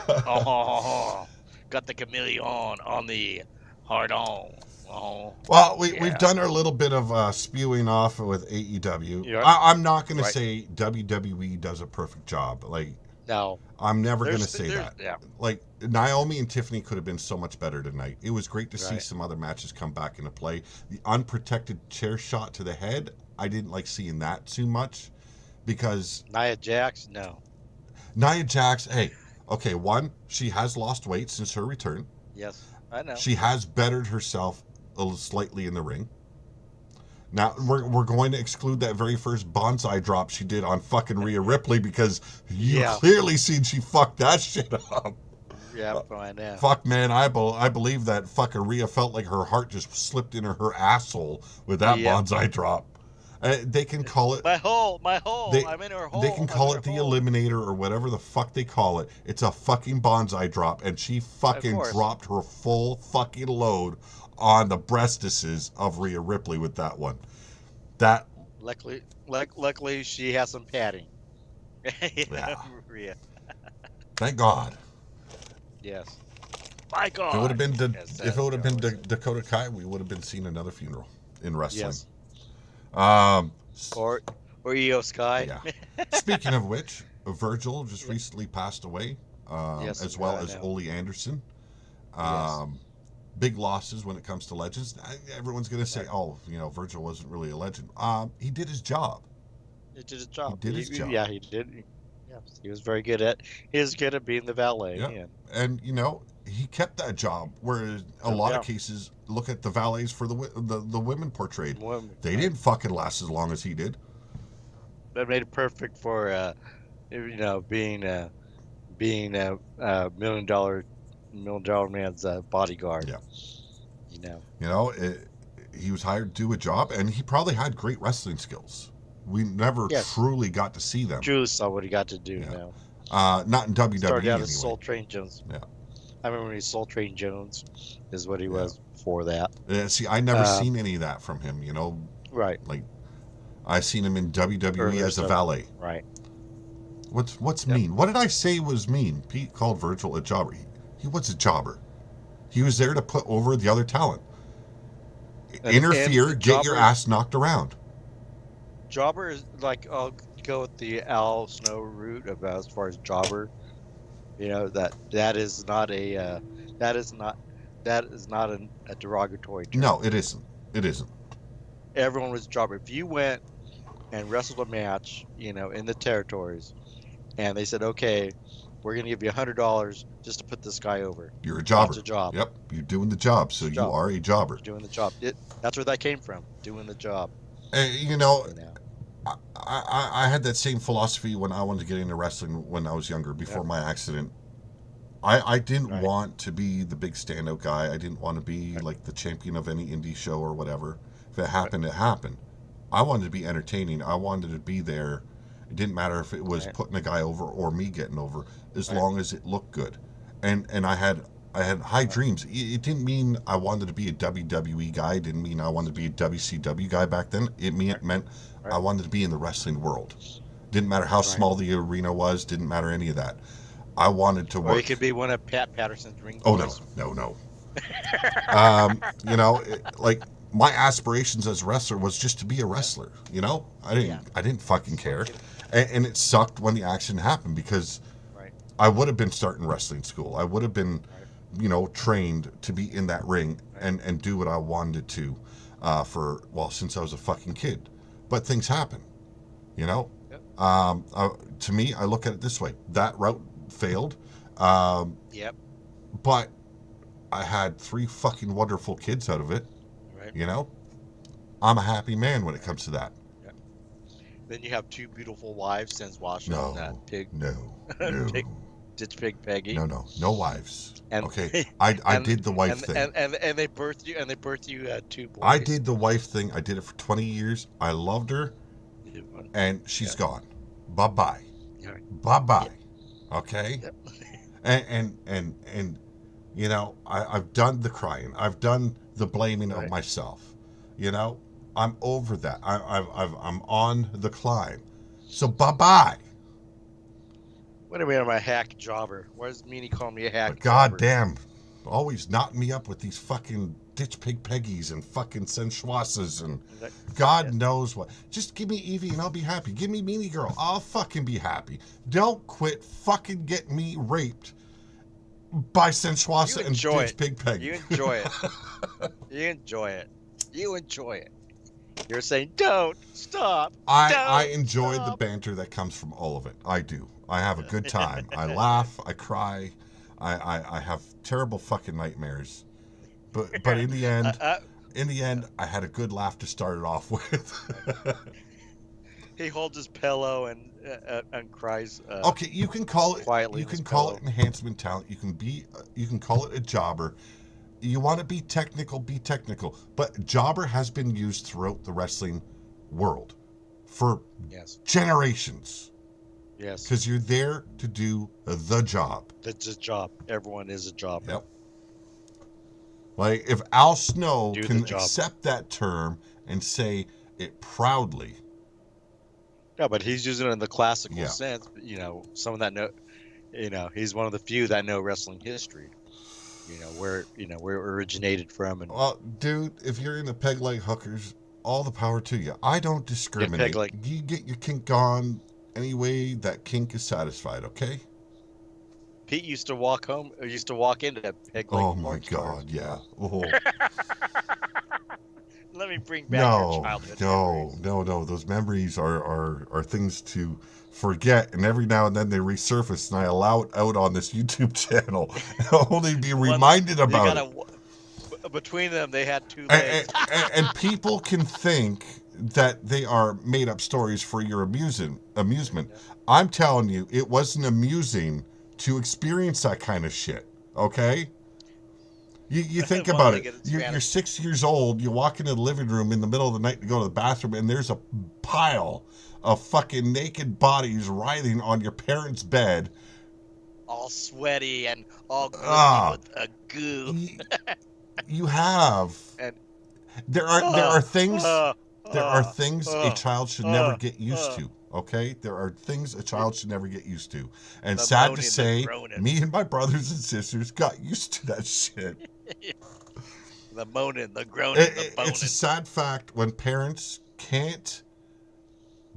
Oh, got the chameleon on the hard on. Oh, well, we've done our little bit of spewing off with AEW. Yeah. I'm not going to say WWE does a perfect job. Like, no, I'm never going to say that. Yeah. Like, Naomi and Tiffany could have been so much better tonight. It was great to see some other matches come back into play. The unprotected chair shot to the head, I didn't like seeing that too much because Nia Jax, no. Nia Jax, hey, okay, one, she has lost weight since her return. Yes, I know. She has bettered herself slightly in the ring. Now, we're going to exclude that very first bonsai drop she did on fucking Rhea Ripley because you clearly seen she fucked that shit up. Yeah, I know. Fuck, man, I believe that fucking Rhea felt like her heart just slipped in her asshole with that bonsai drop. They can call it... My hole! I'm in her hole! They can call it the Eliminator or whatever the fuck they call it. It's a fucking bonsai drop, and she fucking dropped her full fucking load on the breastises of Rhea Ripley with that one. That... Luckily, she has some padding. Yeah. Rhea. Thank God. Yes. My God. If it would have been Dakota Kai, we would have been seeing another funeral in wrestling. Yes. Or Io Sky. Yeah. Speaking of which, Virgil just recently passed away, as well as Ole Anderson. Big losses when it comes to legends. Everyone's going to say, Virgil wasn't really a legend. He did his job. He did his job. Yeah, he did. Yes, he was very good at being the valet. Yeah. And he kept that job. Whereas a lot of cases, look at the valets for the women portrayed. They didn't fucking last as long as he did. That made it perfect for being a $1 million man's bodyguard. Yeah. he was hired to do a job, and he probably had great wrestling skills. We never Yes, truly got to see them. Julie saw what he got to do Yeah. now. Not in Started WWE out as anyway. Soul Train Jones. Yeah. I remember when he Soul Train Jones is what he Yeah. was before that. See, I never seen any of that from him. Right. Like I seen him in WWE Earlier as a stuff. valet. Right. What's Yep. mean? What did I say was mean? Pete called Virgil a jobber. He was a jobber. He was there to put over the other talent. Interfere, get your ass knocked around. Jobber is like, I'll go with the Al Snow route about as far as jobber. That is not that is not a derogatory term. No, it isn't. It isn't. Everyone was jobber. If you went and wrestled a match, in the territories, and they said, okay, we're gonna give you $100 just to put this guy over. You're a jobber. That's a job. Yep, you're doing the job, so you are a jobber. You're doing the job. That's where that came from. Doing the job. I had that same philosophy when I wanted to get into wrestling when I was younger, before my accident. I didn't want to be the big standout guy. I didn't want to be like the champion of any indie show or whatever. If it happened, it happened. I wanted to be entertaining. I wanted to be there. It didn't matter if it was putting a guy over or me getting over, as long as it looked good. And I had high dreams. It didn't mean I wanted to be a WWE guy. It didn't mean I wanted to be a WCW guy back then. It meant I wanted to be in the wrestling world. Didn't matter how small the arena was. Didn't matter any of that. I wanted to work. Or you could be one of Pat Patterson's ring boys. Oh, no. Like my aspirations as a wrestler was just to be a wrestler. I didn't fucking care. And it sucked when the action happened, because I would have been starting wrestling school. I would have been, trained to be in that ring and do what I wanted to since I was a fucking kid. But things happen, To me, I look at it this way. That route failed. But I had 3 fucking wonderful kids out of it. I'm a happy man when it comes to that. Then you have 2 beautiful wives since Washington. No. Ditch Pig Peggy. No wives. Okay, I did the wife thing. And they birthed you. 2 boys. I did the wife thing. I did it for 20 years. I loved her, and she's gone. Bye-bye. Bye-bye. Okay. Yep. And I've done the crying. I've done the blaming of myself. I'm over that. I'm on the climb. So bye-bye. What do you mean I'm a hack jobber? Why does Meanie call me a hack jobber? God damn. Always knocking me up with these fucking Ditch Pig Peggies and fucking Sensuasas and God knows what. Just give me Evie and I'll be happy. Give me Meanie Girl. I'll fucking be happy. Don't quit fucking getting me raped by Sensuasa and Ditch Pig Peggy. You enjoy it. You enjoy it. You enjoy it. You're saying, don't stop. I enjoy the banter that comes from all of it. I do. I have a good time. I laugh. I cry. I have terrible fucking nightmares. But in the end, I had a good laugh to start it off with. He holds his pillow and cries. Okay, you can call it quietly. You can call it enhancement talent. You can call it a jobber. You want to be technical, be technical. But jobber has been used throughout the wrestling world for generations. Yes. Because you're there to do the job. That's a job. Everyone is a jobber. Yep. Like, if Al Snow can accept that term and say it proudly. Yeah, but he's using it in the classical sense. Someone that he's one of the few that know wrestling history. Where it originated from. And well, dude, if you're into peg leg hookers, all the power to you. I don't discriminate. You get your kink on any way that kink is satisfied, okay? Pete used to walk into peg leg. Oh my God, yeah. Oh. Let me bring back your childhood. No. Those memories are things to forget, and every now and then they resurface, and I allow it out on this YouTube channel. I'll only be reminded about it. Between them, they had 2 legs. And people can think that they are made-up stories for your amusement. Yeah. I'm telling you, it wasn't amusing to experience that kind of shit, okay? You think One about it. leg in You're Spanish. 6 years old. You walk into the living room in the middle of the night to go to the bathroom, and there's a pile of fucking naked bodies writhing on your parents' bed. All sweaty and all glistening Ah, with a goo. you, you have. And There are things uh, there are uh, things a uh, child should never uh, get used uh. to. Okay, there are things a child should never get used to, and The sad to moaning, the say, groaning. me and my brothers and sisters got used to that shit. The moaning, the groaning, the It's a boning. sad fact when parents can't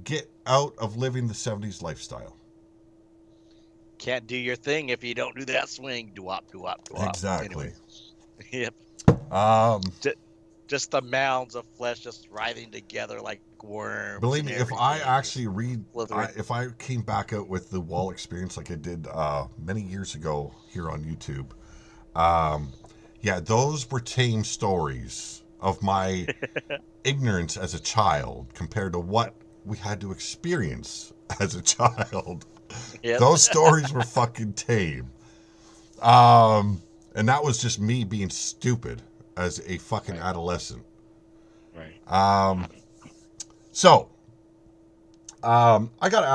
get out of living the 70s lifestyle. Can't do your thing if you don't do that swing. Doo-wop, doo-wop, doo-wop. Exactly. Anyways. Yep. Um, Just the mounds of flesh just writhing together like worms Believe and me, if I everything. actually read, Slithering. if I came back out with the wall experience like I did many years ago here on YouTube, yeah, those were tame stories of my ignorance as a child compared to what we had to experience as a child. Yep. Those stories were fucking tame. And that was just me being stupid as a fucking Right. adolescent. Right. So, I gotta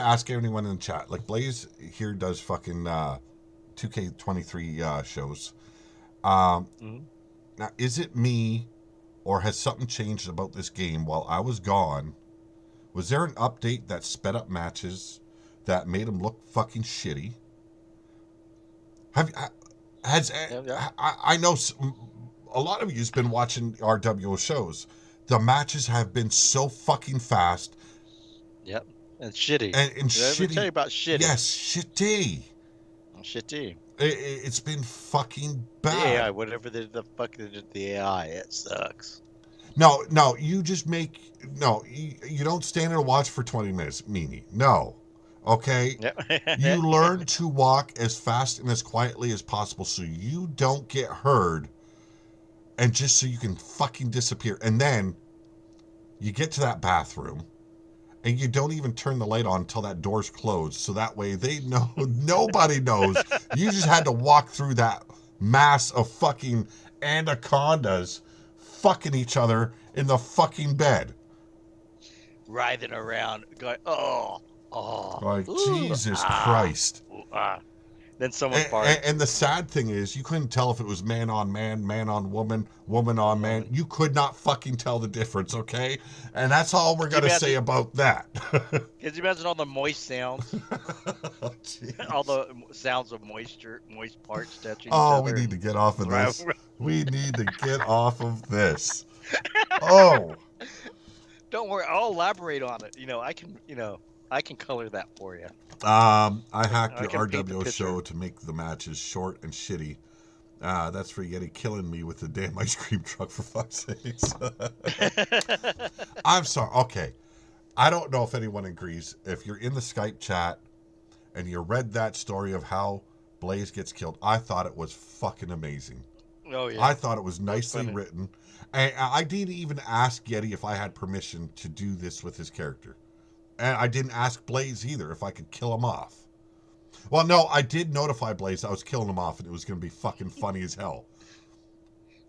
ask anyone in the chat. Like Blaze here does fucking 2K23 shows. Mhm. Now, is it me, or has something changed about this game while I was gone? Was there an update that sped up matches that made them look fucking shitty? Have has Yeah. I know a lot of you's been watching RWO shows. The matches have been so fucking fast Yep. And shitty. and Let me tell you shitty. about shitty. Yes, shitty. Shitty. It's been fucking The AI, bad. whatever the fuck they did to the AI, it sucks. No, you just make you don't stand and watch for 20 minutes, meanie. No, okay. You Yep. learn to walk as fast and as quietly as possible so you don't get heard, and just so you can fucking disappear. And then you get to that bathroom and you don't even turn the light on until that door's closed, so that way they know nobody knows. You just had to walk through that mass of fucking anacondas fucking each other in the fucking bed. Writhing around, going, oh, Like, ooh, Jesus Christ. ooh, Then someone farts. And the sad thing is, you couldn't tell if it was man on man, man on woman, woman on man. Woman. You could not fucking tell the difference, okay? And that's all we're Can you going to say imagine- about that. Can you imagine all the moist sounds? Oh, jeez. All the sounds of moist parts touching each Oh, other. we need to get off of Right. this. We need to get off of this. Oh, Don't worry, I'll elaborate on it. I can color that for you. I hacked I your can paint the RWO picture. show to make the matches short and shitty. That's for Yeti killing me with the damn ice cream truck, for fuck's sakes. I'm sorry. Okay. I don't know if anyone agrees. If you're in the Skype chat and you read that story of how Blaze gets killed, I thought it was fucking amazing. Oh yeah. I thought it was nicely funny. written. And I didn't even ask Yeti if I had permission to do this with his character. And I didn't ask Blaze either if I could kill him off. Well, no, I did notify Blaze I was killing him off and it was going to be fucking funny as hell.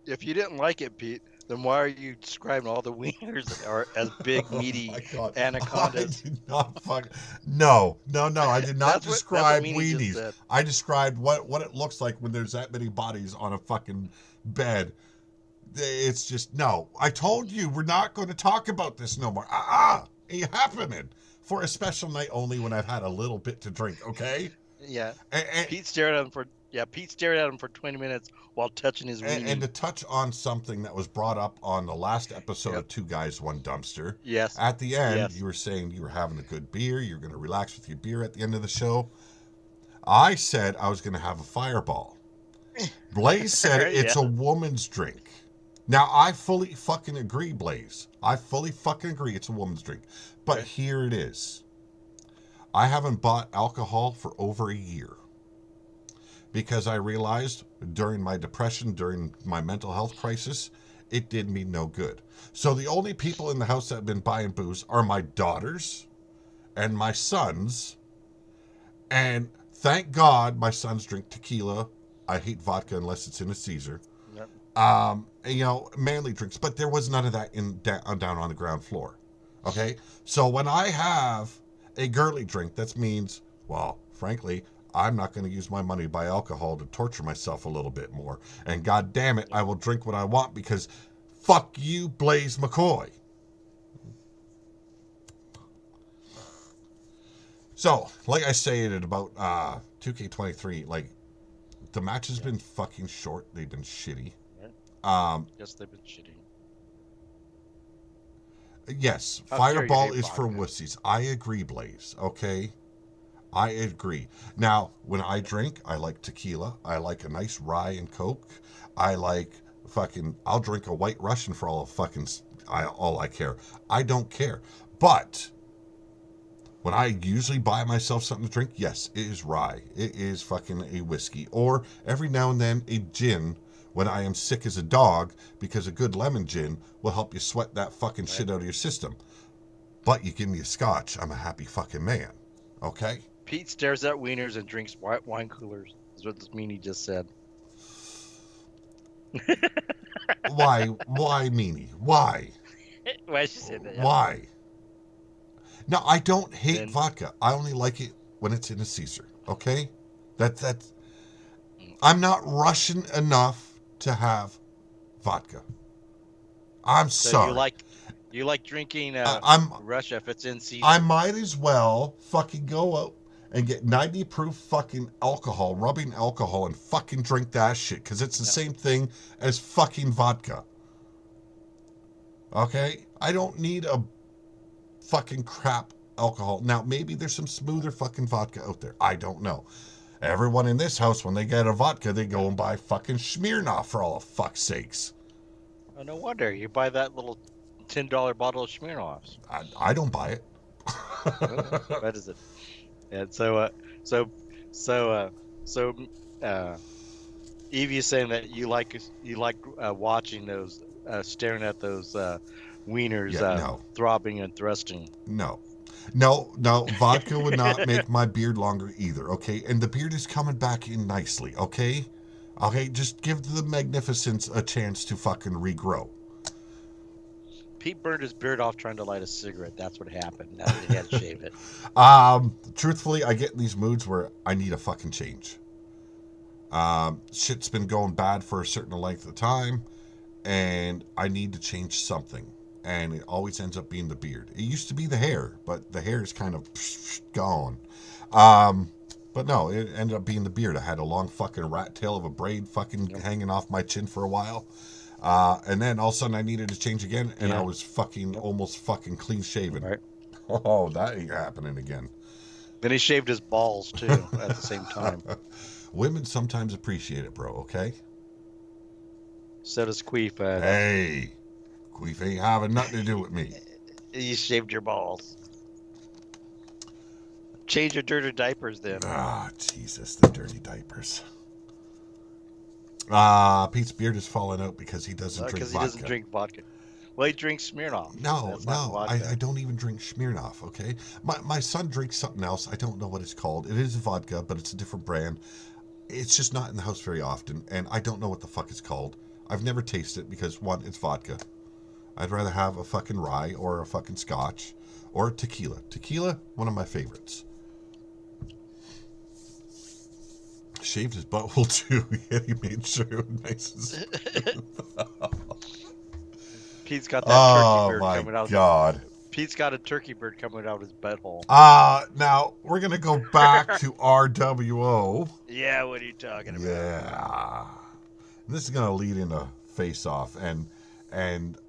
If you didn't like it, Pete, then why are you describing all the wieners are as big, meaty Oh my God. anacondas? I did not fuck. No. I did not That's what describe Weenie just weenies. said. I described what it looks like when there's that many bodies on a fucking bed. It's just, no. I told you we're not going to talk about this no more. Ain't happening. For a special night only when I've had a little bit to drink, okay? Yeah. And, Pete stared at him for 20 minutes while touching his weenie. and to touch on something that was brought up on the last episode Yep. of Two Guys, One Dumpster. Yes. At the end, Yes. you were saying you were having a good beer. You're going to relax with your beer at the end of the show. I said I was going to have a fireball. Blaze said it's Yeah. a woman's drink. Now, I fully fucking agree, Blaze. I fully fucking agree it's a woman's drink. But Okay. here it is. I haven't bought alcohol for over a year. Because I realized during my depression, during my mental health crisis, it did me no good. So the only people in the house that have been buying booze are my daughters and my sons. And thank God my sons drink tequila I hate vodka unless it's in a Caesar. Yep. Manly drinks, but there was none of that down on the ground floor. Okay, so when I have a girly drink, that means, well, frankly, I'm not going to use my money to buy alcohol to torture myself a little bit more. And god damn it, I will drink what I want because fuck you, Blaze McCoy. So, like I said at about 2K23, like the match has been fucking short. They've been shitty. Yes, they've been shitty. Yes, How dare you Fireball hate is for vodka? wussies. I agree, Blaze. Okay, I agree. Now, when I drink, I like tequila. I like a nice rye and coke. I like fucking. I'll drink a White Russian for all of fucking. All I care. I don't care. But when I usually buy myself something to drink, yes, it is rye. It is fucking a whiskey, or every now and then a gin. When I am sick as a dog, because a good lemon gin will help you sweat that fucking shit out of your system. But you give me a scotch, I'm a happy fucking man. Okay? Pete stares at wieners and drinks wine coolers. Is what this meanie just said. Why, meanie? Why? Why she said that? Why? Now, I don't hate Then vodka. I only like it when it's in a Caesar. Okay? That's. I'm not Russian enough to have vodka. I'm so sorry. you like drinking I'm Russia if it's in season. I might as well fucking go out and get 90 proof fucking alcohol, rubbing alcohol, and fucking drink that shit, because it's the same thing as fucking vodka. Okay? I don't need a fucking crap alcohol. Now, maybe there's some smoother fucking vodka out there. I don't know. Everyone in this house, when they get a vodka, they go and buy fucking Smirnoff for all of fuck's sakes. Oh, no wonder you buy that little $10 bottle of Smirnoffs. I don't buy it. What is it? And so, so, so, Evie is saying that you like watching those, staring at those wieners No. throbbing and thrusting. No, vodka would not make my beard longer either, okay? And the beard is coming back in nicely, okay? Okay, just give the magnificence a chance to fucking regrow. Pete burned his beard off trying to light a cigarette. That's what happened. Now he had to shave it. Truthfully, I get in these moods where I need a fucking change. Shit's been going bad for a certain length of time, and I need to change something. And it always ends up being the beard. It used to be the hair, but the hair is kind of gone. But no, it ended up being the beard. I had a long fucking rat tail of a braid fucking hanging off my chin for a while. And then all of a sudden I needed to change again, and I was fucking almost fucking clean shaven. Right. Oh, that ain't happening again. Then he shaved his balls too at the same time. Women sometimes appreciate it, bro, okay? So does Queef. Hey, Queef ain't having nothing to do with me. You shaved your balls. Change your dirty diapers then. Ah, Jesus, the dirty diapers. Pete's beard is falling out because he doesn't drink vodka. Because he doesn't drink vodka. Well, he drinks Smirnoff. No, I don't even drink Smirnoff, okay? My son drinks something else. I don't know what it's called. It is vodka, but it's a different brand. It's just not in the house very often, and I don't know what the fuck it's called. I've never tasted it because, one, it's vodka. I'd rather have a fucking rye or a fucking scotch or tequila. Tequila, one of my favorites. Shaved his butthole too. Yeah, he made sure it was nice and Pete's got that turkey bird my coming out. God. Pete's got a turkey bird coming out of his butthole. Now we're gonna go back to RWO. Yeah, what are you talking about? Yeah. This is gonna lead into face off, and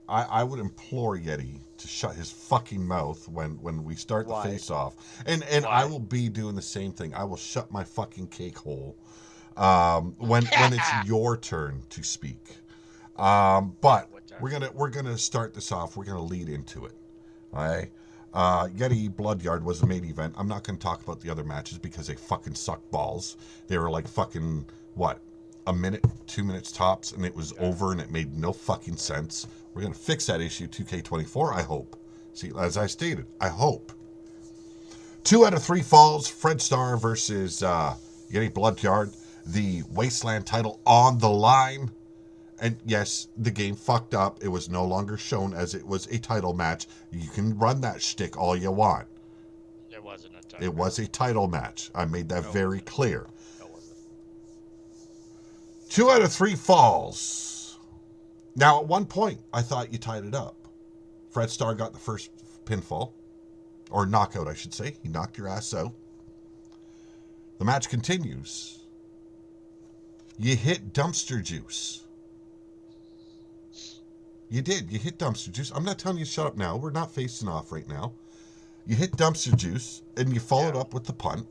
I would implore Yeti to shut his fucking mouth when we start the face off. And I will be doing the same thing. I will shut my fucking cake hole when it's your turn to speak. But we're gonna start this off. We're gonna lead into it. All right. Yeti Bloodyard was the main event. I'm not gonna talk about the other matches because they fucking suck balls. They were like fucking what? A minute, 2 minutes tops, and it was over, and it made no fucking sense. We're going to fix that issue 2K24, I hope. See, as I stated, I hope. 2 out of 3 falls, Fred Starr versus Yeti Bloodyard. the Wasteland title on the line. And yes, the game fucked up. It was no longer shown as it was a title match. You can run that shtick all you want. It wasn't a title. It was a title match. I made that very clear. No, it wasn't. 2 out of 3 falls. Now, at one point, I thought you tied it up. Fred Starr got the first pinfall. Or knockout, I should say. He knocked your ass out. The match continues. You hit Dumpster Juice. You did. You hit Dumpster Juice. I'm not telling you to shut up now. We're not facing off right now. You hit Dumpster Juice, and you followed up with the punt.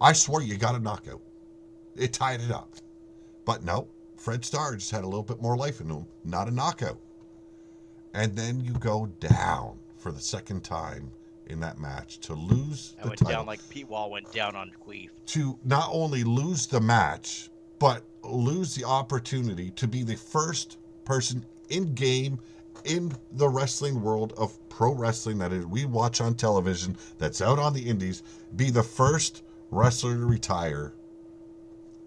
I swore you got a knockout. It tied it up. But no, Fred Starr just had a little bit more life in him. Not a knockout. And then you go down for the second time in that match to lose the title. I went down like Pete Wall went down on Queef. To not only lose the match, but lose the opportunity to be the first person in game in the wrestling world of pro wrestling that is we watch on television, that's out on the indies, be the first wrestler to retire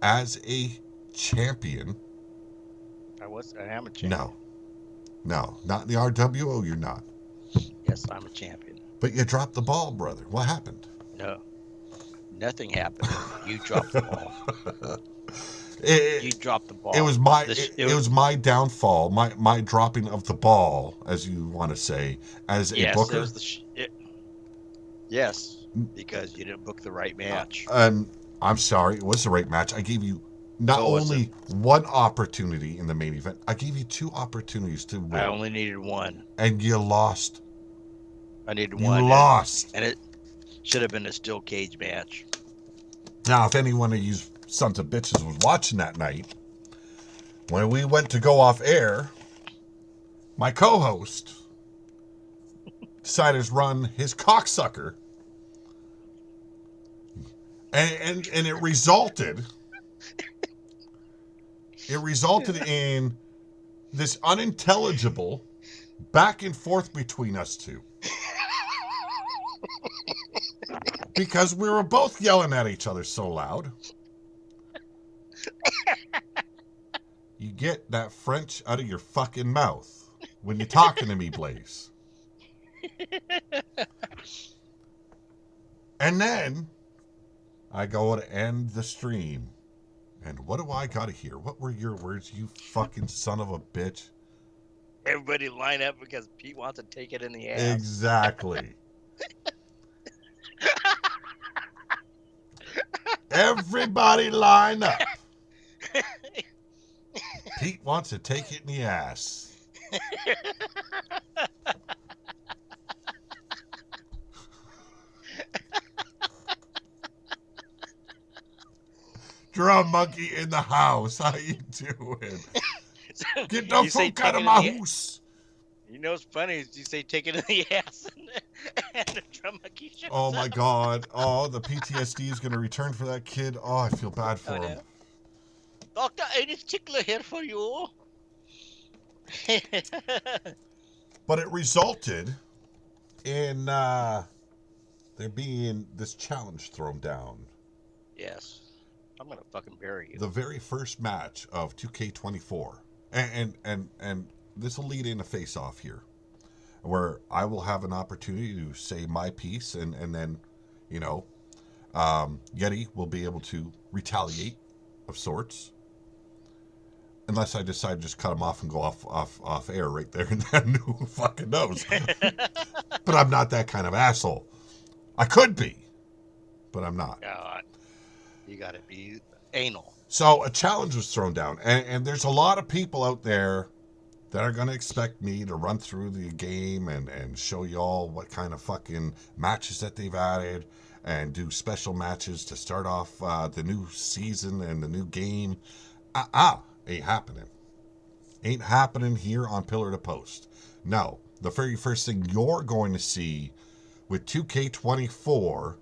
as a champion. I am a champion. No, not in the RWO, you're not. Yes, I'm a champion. But you dropped the ball, brother. What happened? No, nothing happened. You dropped the ball. You dropped the ball. It was my downfall, my dropping of the ball, as you want to say, as a booker. It was yes, because you didn't book the right match. I'm sorry, it was the right match. I gave you not only one opportunity in the main event, I gave you 2 opportunities to win. I only needed one. And you lost. I needed one. You lost. And it should have been a steel cage match. Now, if any one of you sons of bitches was watching that night, when we went to go off air, my co-host decided to run his cocksucker, and it resulted in this unintelligible back and forth between us two. Because we were both yelling at each other so loud. You get that French out of your fucking mouth when you're talking to me, Blaze. And then I go to end the stream. And what do I got to hear? What were your words, you fucking son of a bitch? Everybody line up because Pete wants to take it in the ass. Exactly. Everybody line up. Pete wants to take it in the ass. Drum monkey in the house. How you doing? Get the fuck out of my house. You know what's funny is you say take it in the ass and the drum monkey shows Oh my God. Oh, the PTSD is going to return for that kid. Oh, I feel bad for him. Dr. Edith Tickler here for you. But it resulted in there being this challenge thrown down. Yes. I'm going to fucking bury you. The very first match of 2K24. And this will lead in a face-off here, where I will have an opportunity to say my piece, and then, you know, Yeti will be able to retaliate of sorts. Unless I decide to just cut him off and go off air right there and then, who fucking knows? But I'm not that kind of asshole. I could be, but I'm not. God, you got to be anal. So a challenge was thrown down, and there's a lot of people out there that are going to expect me to run through the game and show you all what kind of fucking matches that they've added and do special matches to start off the new season and the new game. Ain't happening. Ain't happening here on Pillar to Post. No, the very first thing you're going to see with 2K24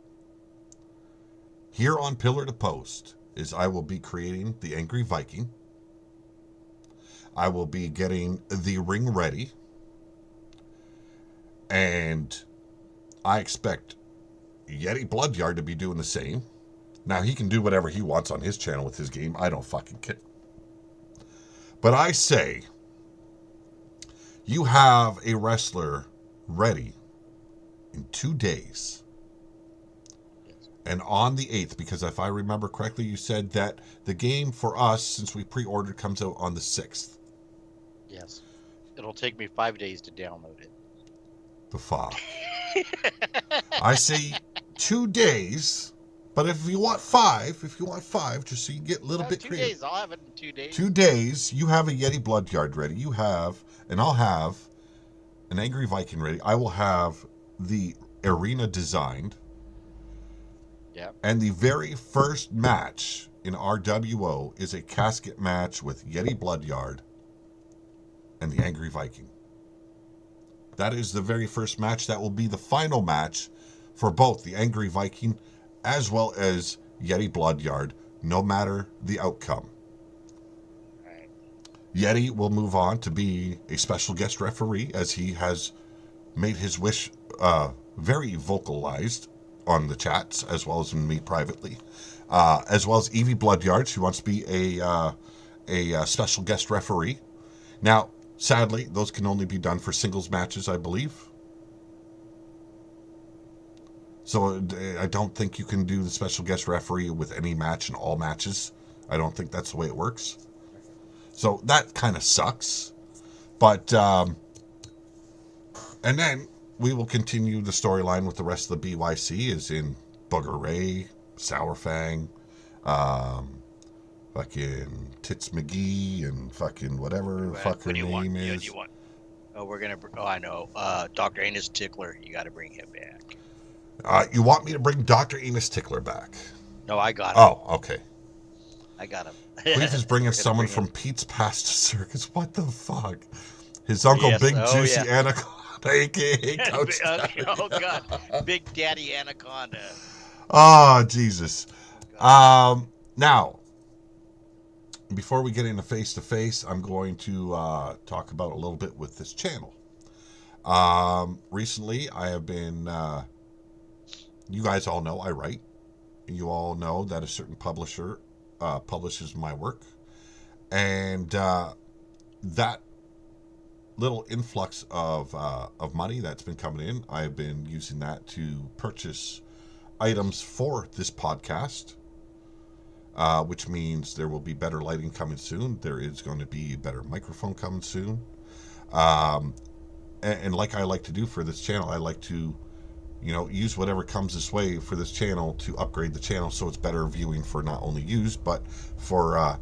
here on Pillar to Post is I will be creating the Angry Viking. I will be getting the ring ready. And I expect Yeti Bloodyard to be doing the same. Now, he can do whatever he wants on his channel with his game. I don't fucking care. But I say, you have a wrestler ready in 2 days. Yes. And on the 8th, because if I remember correctly, you said that the game for us, since we pre-ordered, comes out on the 6th. Yes. It'll take me 5 days to download it. The fuck. I say 2 days, but if you want five, just so you get a little bit 2 creative. days. I'll have it in 2 days. 2 days, you have a Yeti Bloodyard ready. You have, and I'll have an Angry Viking ready. I will have the arena designed. Yeah. And the very first match in RWO is a casket match with Yeti Bloodyard and the Angry Viking. That is the very first match. That will be the final match for both the Angry Viking as well as Yeti Bloodyard, no matter the outcome. Right. Yeti will move on to be a special guest referee, as he has made his wish very vocalized on the chats, as well as in me privately, as well as Evie Bloodyard. She wants to be a special guest referee. Now, sadly, those can only be done for singles matches, I believe. So I don't think you can do the special guest referee with any match in all matches. I don't think that's the way it works. So that kind of sucks. But, and then we will continue the storyline with the rest of the BYC, as in Booger Ray, Sour Fang, fucking Tits McGee, and fucking whatever the fuck her name is. You want? Oh, we're gonna. Oh, I know. Dr. Anus Tickler. You got to bring him back. You want me to bring Dr. Enos Tickler back? No, I got him. Oh, okay. I got him. Cleve is bringing someone from Pete's Past Circus. What the fuck? His uncle, Big Juicy Anaconda, a.k.a. Coach Daddy. Oh, God. Big Daddy Anaconda. Oh, Jesus. Now, before we get into face-to-face, I'm going to talk about a little bit with this channel. Recently, I have been... you guys all know I write. You all know that a certain publisher publishes my work. And that little influx of money that's been coming in, I've been using that to purchase items for this podcast, which means there will be better lighting coming soon. There is going to be a better microphone coming soon. And like I like to do for this channel, I like to, use whatever comes this way for this channel to upgrade the channel so it's better viewing for not only you, but for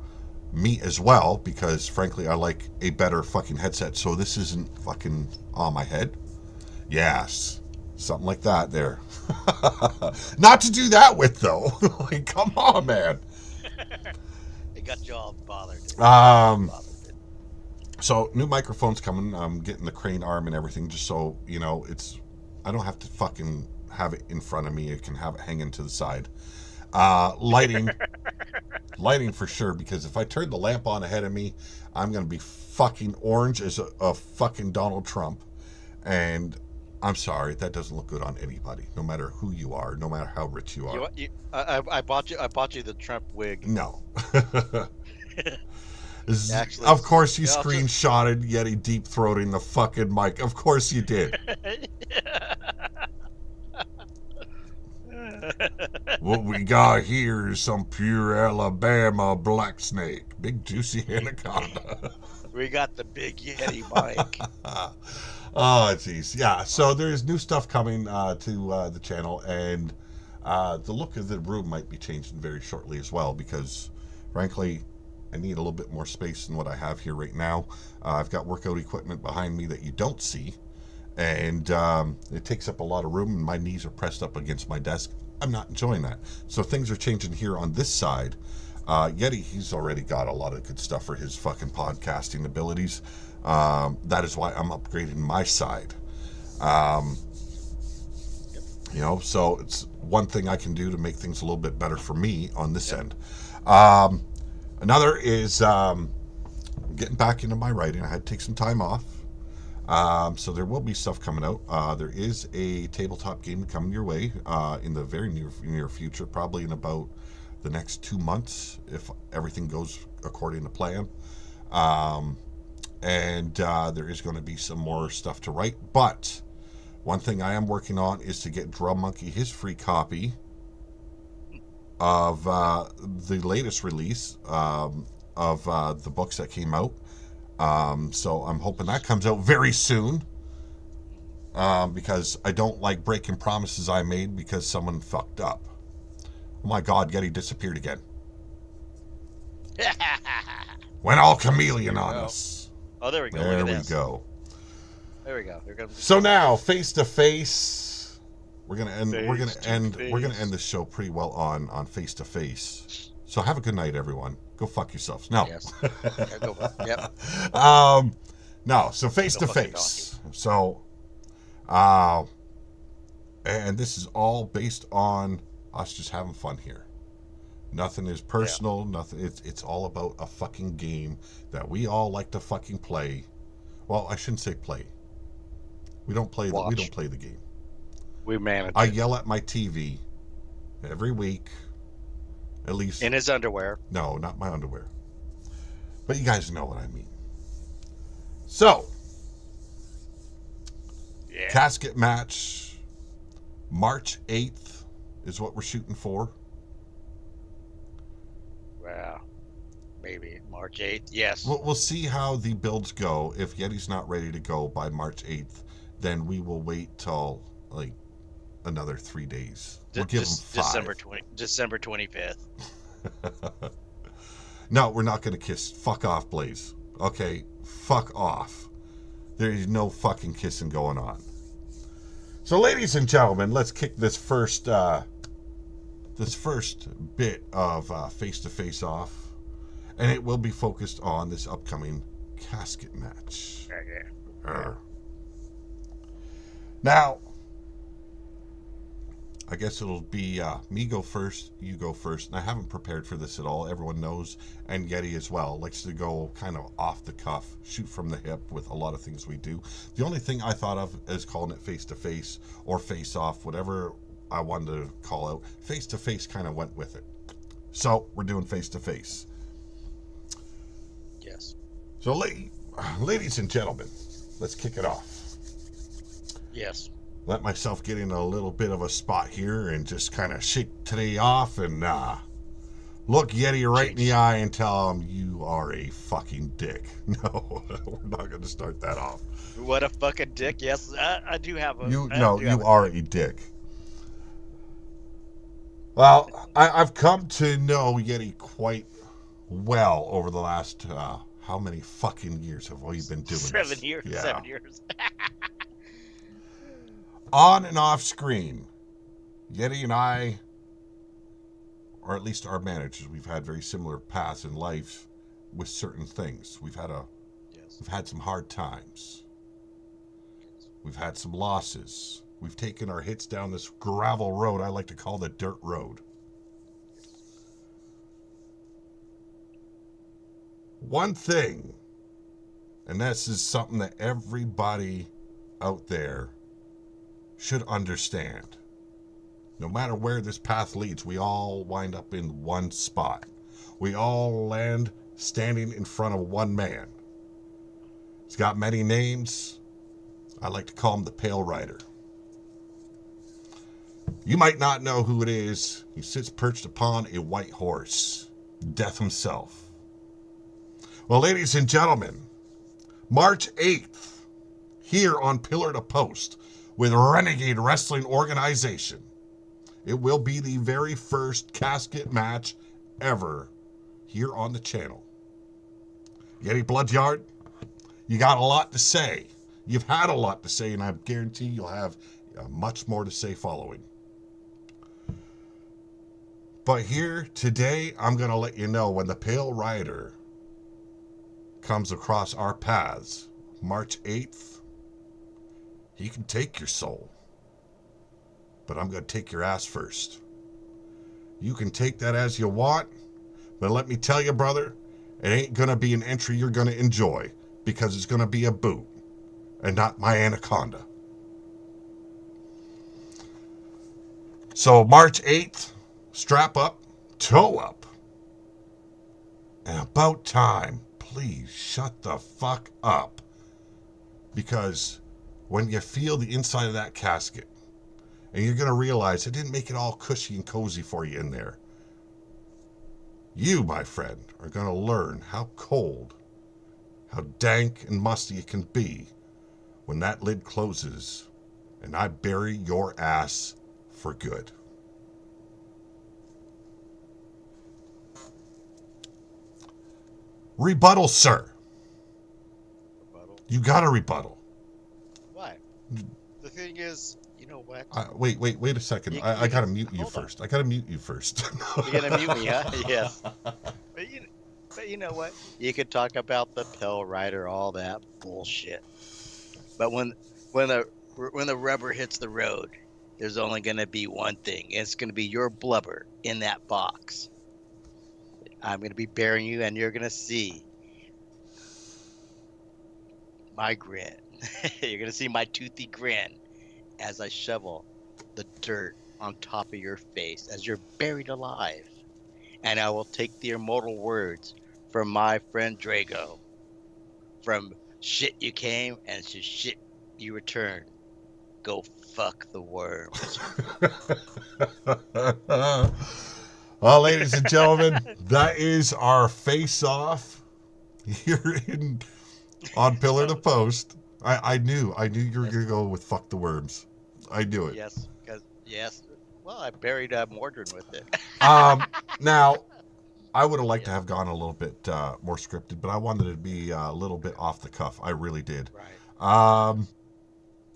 me as well, because frankly, I like a better fucking headset. So this isn't fucking on my head. Yes. Something like that there. Not to do that with, though. Like, come on, man. It got you all bothered. So, new microphones coming. I'm getting the crane arm and everything, just so, I don't have to fucking have it in front of me. I can have it hanging to the side. Lighting for sure, because if I turn the lamp on ahead of me, I'm going to be fucking orange as a fucking Donald Trump. And I'm sorry, that doesn't look good on anybody, no matter who you are, no matter how rich you are. I bought you the Trump wig. No. Actually, of course you screenshotted Yeti deep throating the fucking mic. Of course you did. What we got here is some pure Alabama black snake. Big juicy anaconda. We got the big Yeti mic. Oh, jeez. Yeah, so there's new stuff coming to the channel, and the look of the room might be changing very shortly as well, because, frankly, I need a little bit more space than what I have here right now. I've got workout equipment behind me that you don't see, and it takes up a lot of room, and my knees are pressed up against my desk. I'm not enjoying that. So things are changing here on this side. Yeti, he's already got a lot of good stuff for his fucking podcasting abilities. That is why I'm upgrading my side. So it's one thing I can do to make things a little bit better for me on this end. Another is getting back into my writing. I had to take some time off. So there will be stuff coming out. There is a tabletop game coming your way in the very near future, probably in about the next 2 months if everything goes according to plan. Um, and there is going to be some more stuff to write. But one thing I am working on is to get Drum Monkey his free copy of the latest release of the books that came out. So I'm hoping that comes out very soon. Because I don't like breaking promises I made because someone fucked up. Oh my God, Yeti disappeared again. Went all chameleon on us. Oh, there we go. There Look at we this. go. There we go. Here comes the So now, face to face, we're gonna end. Face We're gonna to end. face. We're gonna end the show pretty well on face to face. So have a good night, everyone. Go fuck yourselves. No. Yes. Yeah, go for it. Yep. No. So face Go to fuck your face. So, and this is all based on us just having fun here. Nothing is personal. Yeah. Nothing. It's all about a fucking game that we all like to fucking play. Well, I shouldn't say play. We don't play. We don't play the game. We manage. I yell at my TV every week, at least in his underwear. No, not my underwear. But you guys know what I mean. So, yeah. Casket match, March 8th is what we're shooting for. Well, maybe March 8th. Yes. We'll see how the builds go. If Yeti's not ready to go by March 8th, then we will wait till like another 3 days. We'll give him 5. December 25th. No, we're not going to kiss. Fuck off, Blaze. Okay, fuck off. There is no fucking kissing going on. So, ladies and gentlemen, let's kick this first bit of face-to-face off, and it will be focused on this upcoming casket match. Okay. Now, I guess it'll be me go first, you go first. And I haven't prepared for this at all. Everyone knows, and Yeti as well, likes to go kind of off the cuff, shoot from the hip with a lot of things we do. The only thing I thought of is calling it face-to-face or face-off, whatever I wanted to call out. Face-to-face kind of went with it. So, we're doing face-to-face. Yes. So, ladies and gentlemen, let's kick it off. Yes. Let myself get in a little bit of a spot here and just kind of shake today off and look Yeti right in the eye and tell him you are a fucking dick. No, we're not going to start that off. What a fucking dick. Yes, I do have a... You are a dick. Well, I've come to know Yeti quite well over the last, how many fucking years have we been doing 7 this? years. Yeah. 7 years. On and off screen, Yeti and I, or at least our managers, we've had very similar paths in life with certain things. We've had some hard times. We've had some losses. We've taken our hits down this gravel road I like to call the dirt road. One thing, and this is something that everybody out there should understand. No matter where this path leads, we all wind up in one spot. We all land standing in front of one man. He's got many names. I like to call him the Pale Rider. You might not know who it is. He sits perched upon a white horse. Death himself. Well, ladies and gentlemen, March 8th, here on Pillar to Post, with Renegade Wrestling Organization. It will be the very first casket match ever here on the channel. Yeti Bloodyard, you got a lot to say. You've had a lot to say, and I guarantee you'll have much more to say following. But here today, I'm going to let you know when the Pale Rider comes across our paths, March 8th, he can take your soul, but I'm going to take your ass first. You can take that as you want, but let me tell you, brother, it ain't going to be an entry you're going to enjoy because it's going to be a boot and not my anaconda. So March 8th, strap up, toe up. And about time, please shut the fuck up. Because when you feel the inside of that casket, and you're going to realize it didn't make it all cushy and cozy for you in there, you, my friend, are going to learn how cold, how dank and musty it can be when that lid closes and I bury your ass for good. Rebuttal, sir. Rebuttal. You got a rebuttal. Why? The thing is, you know what? Wait a second. I gotta mute you hold on. first. I gotta mute you first. You're gonna mute me, huh? Yes. But you know what? You could talk about the pill rider, all that bullshit. But when the when the rubber hits the road, there's only gonna be one thing. It's gonna be your blubber in that box. I'm gonna be burying you, and you're gonna see my grin. You're gonna see my toothy grin as I shovel the dirt on top of your face as you're buried alive. And I will take the immortal words from my friend Drago. From shit you came and to shit you return. Go fuck the worms. Well, ladies and gentlemen, that is our face-off here on Pillar to Post. I knew you were gonna go with fuck the worms. I knew it. Yes. Well, I buried Mordred with it. Now, I would have liked to have gone a little bit more scripted, but I wanted it to be a little bit off the cuff. I really did. Right.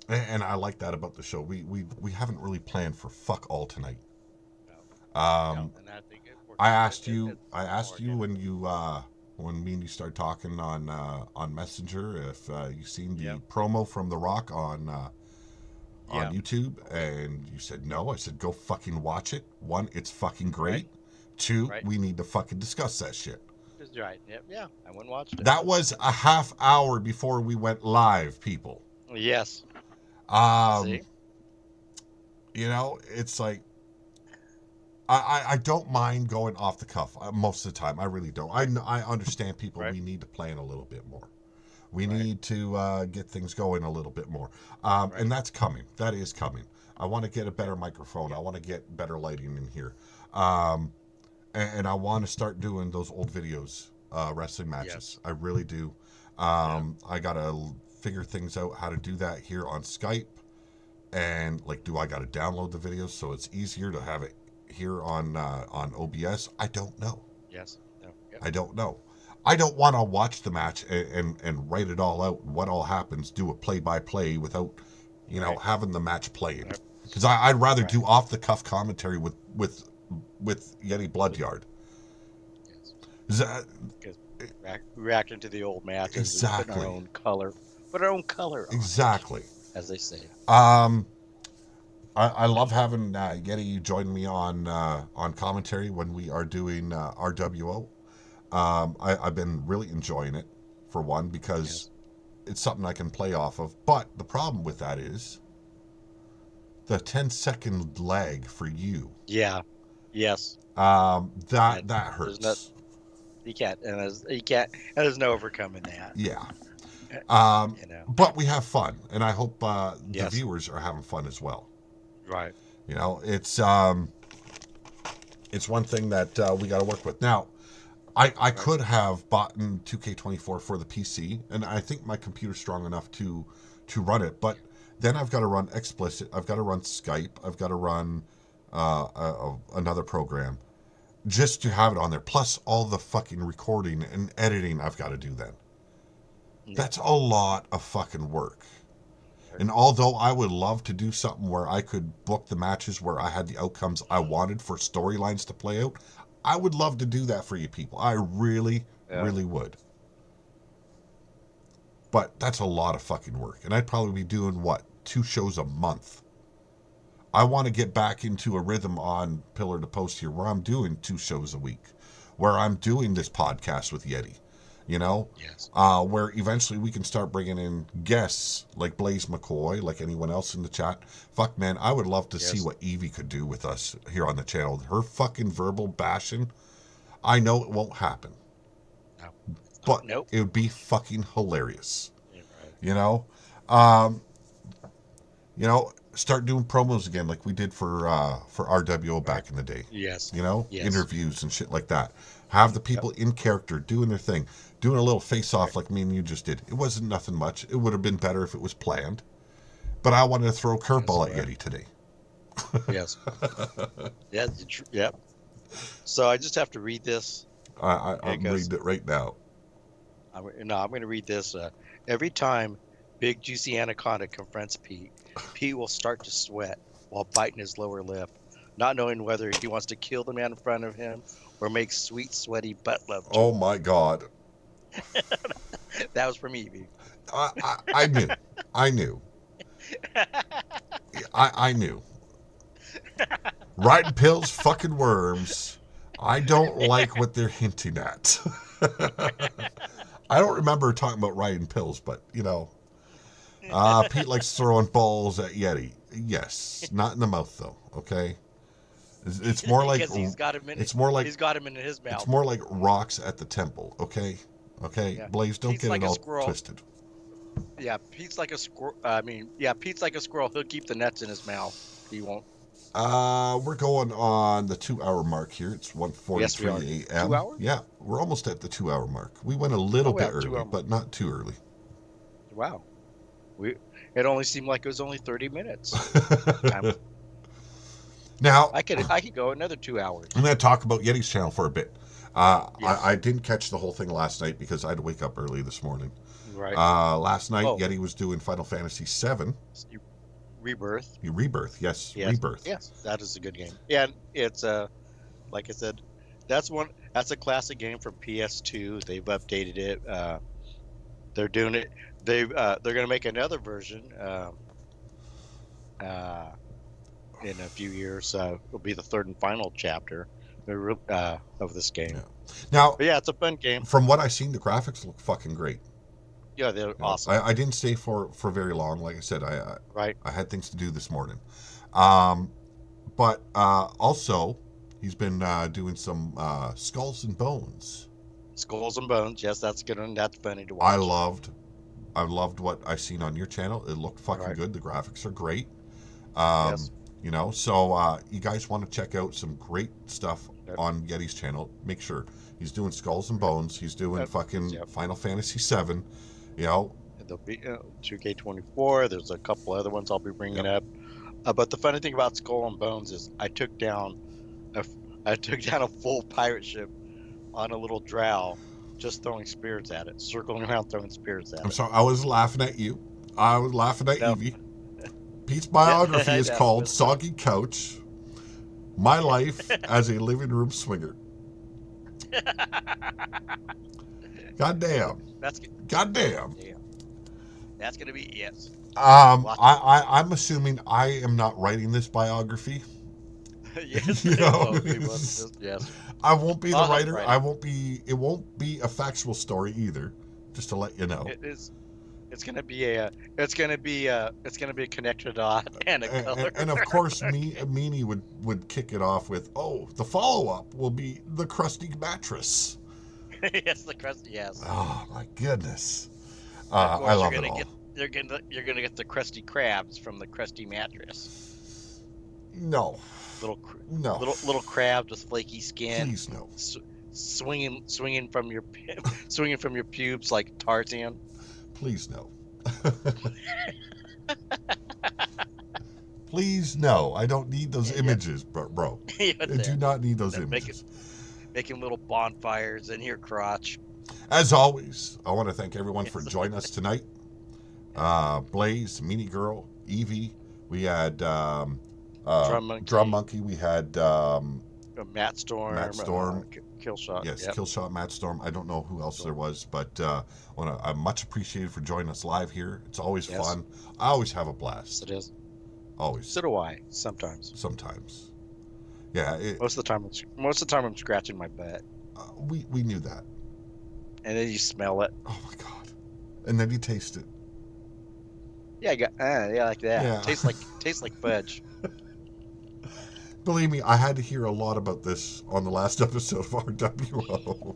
And I like that about the show. We haven't really planned for fuck all tonight. No. And I think I asked you when me and you started talking on Messenger if you seen the promo from The Rock on YouTube, and you said no. I said go fucking watch it. One, it's fucking great. Right. Two, we need to fucking discuss that shit. That's right. Yeah, I went and watched it. That was a half hour before we went live, people. Yes. See? You know, it's like I don't mind going off the cuff most of the time. I really don't. I understand people. Right. We need to plan a little bit more. We need to get things going a little bit more. And that's coming. That is coming. I want to get a better microphone. I want to get better lighting in here. And I want to start doing those old videos, wrestling matches. Yes. I really do. I got to figure things out how to do that here on Skype. And, like, do I got to download the videos so it's easier to have it here on OBS? I don't know. Yes. No. Yep. I don't know. I don't want to watch the match and write it all out, what all happens, do a play-by-play without, having the match playing. Because I'd rather do off-the-cuff commentary with Yeti Bloodyard. Yes. Reacting to the old matches. Exactly. Put our own color on exactly. It, as they say. I love having Yeti join me on commentary when we are doing RWO. I've been really enjoying it, for one, because it's something I can play off of. But the problem with that is the 10-second lag for you. Yeah. Yes. That hurts. You can't, and there's no overcoming that. Yeah. But we have fun, and I hope the viewers are having fun as well. Right. It's one thing that we got to work with. Now, I could have bought 2K24 for the PC, and I think my computer's strong enough to run it, but then I've got to run Explicit, I've got to run Skype, I've got to run another program just to have it on there, plus all the fucking recording and editing I've got to do then. Yeah. That's a lot of fucking work. And although I would love to do something where I could book the matches where I had the outcomes I wanted for storylines to play out, I would love to do that for you people. I really, really would. But that's a lot of fucking work. And I'd probably be doing, 2 shows a month. I want to get back into a rhythm on Pillar to Post here where I'm doing 2 shows a week. Where I'm doing this podcast with Yeti. You know, Yes. where eventually we can start bringing in guests like Blaze McCoy, like anyone else in the chat. Fuck, man, I would love to see Yes. what Evie could do with us here on the channel. Her fucking verbal bashing, I know it won't happen, No. but Nope. it would be fucking hilarious. Yeah, right. You know, um, start doing promos again like we did for RWO Right. back in the day. Yes. You know, Yes. interviews and shit like that. Have the Yep. people in character doing their thing, doing a little face off Right. like me and you just did. It wasn't nothing much. It would have been better if it was planned. But I wanted to throw a Yes. curveball at Right. Yeti today. Yes. Yeah. Yep. So I just have to read this. I'm reading it right now. I'm going to read this. Every time Big Juicy Anaconda confronts Pete, Pete will start to sweat while biting his lower lip, not knowing whether he wants to kill the man in front of him or make sweet, sweaty butt love to Oh him. my God. That was from Evie. I knew. I knew. I knew. Riding pills, fucking worms. I don't like what they're hinting at. I don't remember talking about riding pills, but Pete likes throwing balls at Yeti. Yes, not in the mouth though. Okay, it's more like Because he's got him in. it's more like He's got him in his mouth. it's more like rocks at the temple. Okay, Yeah. Blaze, don't Pete's get like it a all squirrel. twisted. Yeah, Pete's like a squirrel. Pete's like a squirrel. He'll keep the nuts in his mouth. He won't. We're going on the 2 hour mark here. It's 1:43 a.m. 2 hours? Yeah, we're almost at the 2 hour mark. We went a little bit yeah, 2 early, hour. but not too early. Wow. It only seemed like it was only 30 minutes. Now I could go another 2 hours. I'm going to talk about Yeti's channel for a bit. Yes. I didn't catch the whole thing last night because I had to wake up early this morning. Right. Last night, Oh. Yeti was doing Final Fantasy VII. Rebirth. Rebirth, yes, Yes. Rebirth. Yes, that is a good game. Yeah, and it's like I said, that's a classic game from PS2. They've updated it. They're doing it. They're going to make another version in a few years. It'll be the third and final chapter of this game. Yeah. Now, But yeah, it's a fun game. from what I've seen, the graphics look fucking great. Yeah, they're awesome. I didn't stay for very long. Like I said, Right. I had things to do this morning. But also, he's been doing some Skulls and Bones. Skulls and Bones. Yes, that's good one. That's funny to watch. I loved what I seen on your channel. It looked fucking Right. good. The graphics are great. Yes. So you guys want to check out some great stuff Yep. on Yeti's channel. Make sure he's doing Skulls and Bones. He's doing Yep. fucking Yep. Final Fantasy VII. You know, There'll be 2K24. There's a couple other ones I'll be bringing up. But the funny thing about Skull and Bones is I took down a full pirate ship on a little drow, just throwing spears at it, circling around throwing spears at I'm it. sorry, I was laughing at you. I was laughing at No. Evie. Pete's biography I is know. called Soggy Couch: My Life as a Living Room Swinger. Goddamn. That's good. Goddamn. Yeah. That's gonna be yes. I'm assuming I am not writing this biography. Yes. You know? Yes. I won't be the I'll help writer. write it. It won't be a factual story either. Just to let you know. It is. It's gonna be a connected dot and a color. And of course, Meanie would kick it off with, "Oh, the follow-up will be the crusty mattress." Yes, the crust. Yes. Oh my goodness! Of course, I love it all. You're gonna get the crusty crabs from the crusty mattress. No, no. Little crabs with flaky skin. Please no. Swinging from your pubes like Tarzan. Please no. Please no. I don't need those images, bro. I do not need those images. Making little bonfires in your crotch. As always, I want to thank everyone for joining us tonight. Blaze, Meanie Girl, Evie. We had Drum Monkey. We had Matt Storm. Killshot. Yes, yep. Killshot, Matt Storm. I don't know who else there was, but I'm much appreciated for joining us live here. It's always fun. I always have a blast. Yes, it is. Always. So do I. Sometimes. Yeah. Most of the time, I'm scratching my butt. We knew that. and then you smell it. Oh my god! And then you taste it. Yeah, yeah, like that. Yeah. Tastes like fudge. Believe me, I had to hear a lot about this on the last episode of RWO.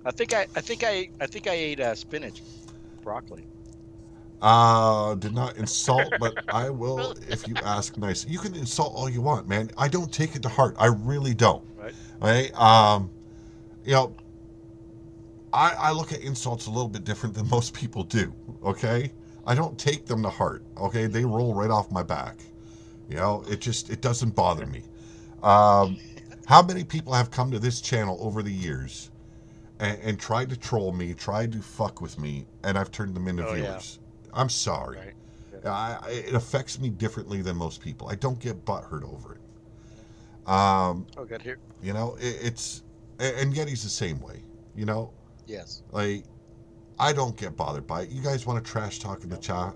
I think I ate spinach, broccoli. Did not insult, but I will if you ask nice. You can insult all you want, man. I don't take it to heart. I really don't. Right. Right? You know, I look at insults a little bit different than most people do. Okay? I don't take them to heart. Okay? They roll right off my back. You know, it doesn't bother me. How many people have come to this channel over the years and tried to troll me, tried to fuck with me, and I've turned them into viewers? Yeah. I'm sorry. Right. Yeah. It affects me differently than most people. I don't get butthurt over it. Oh, good here. You know, it's and Yeti's the same way. You know, Yes. like I don't get bothered by it. You guys want to trash talk in the chat?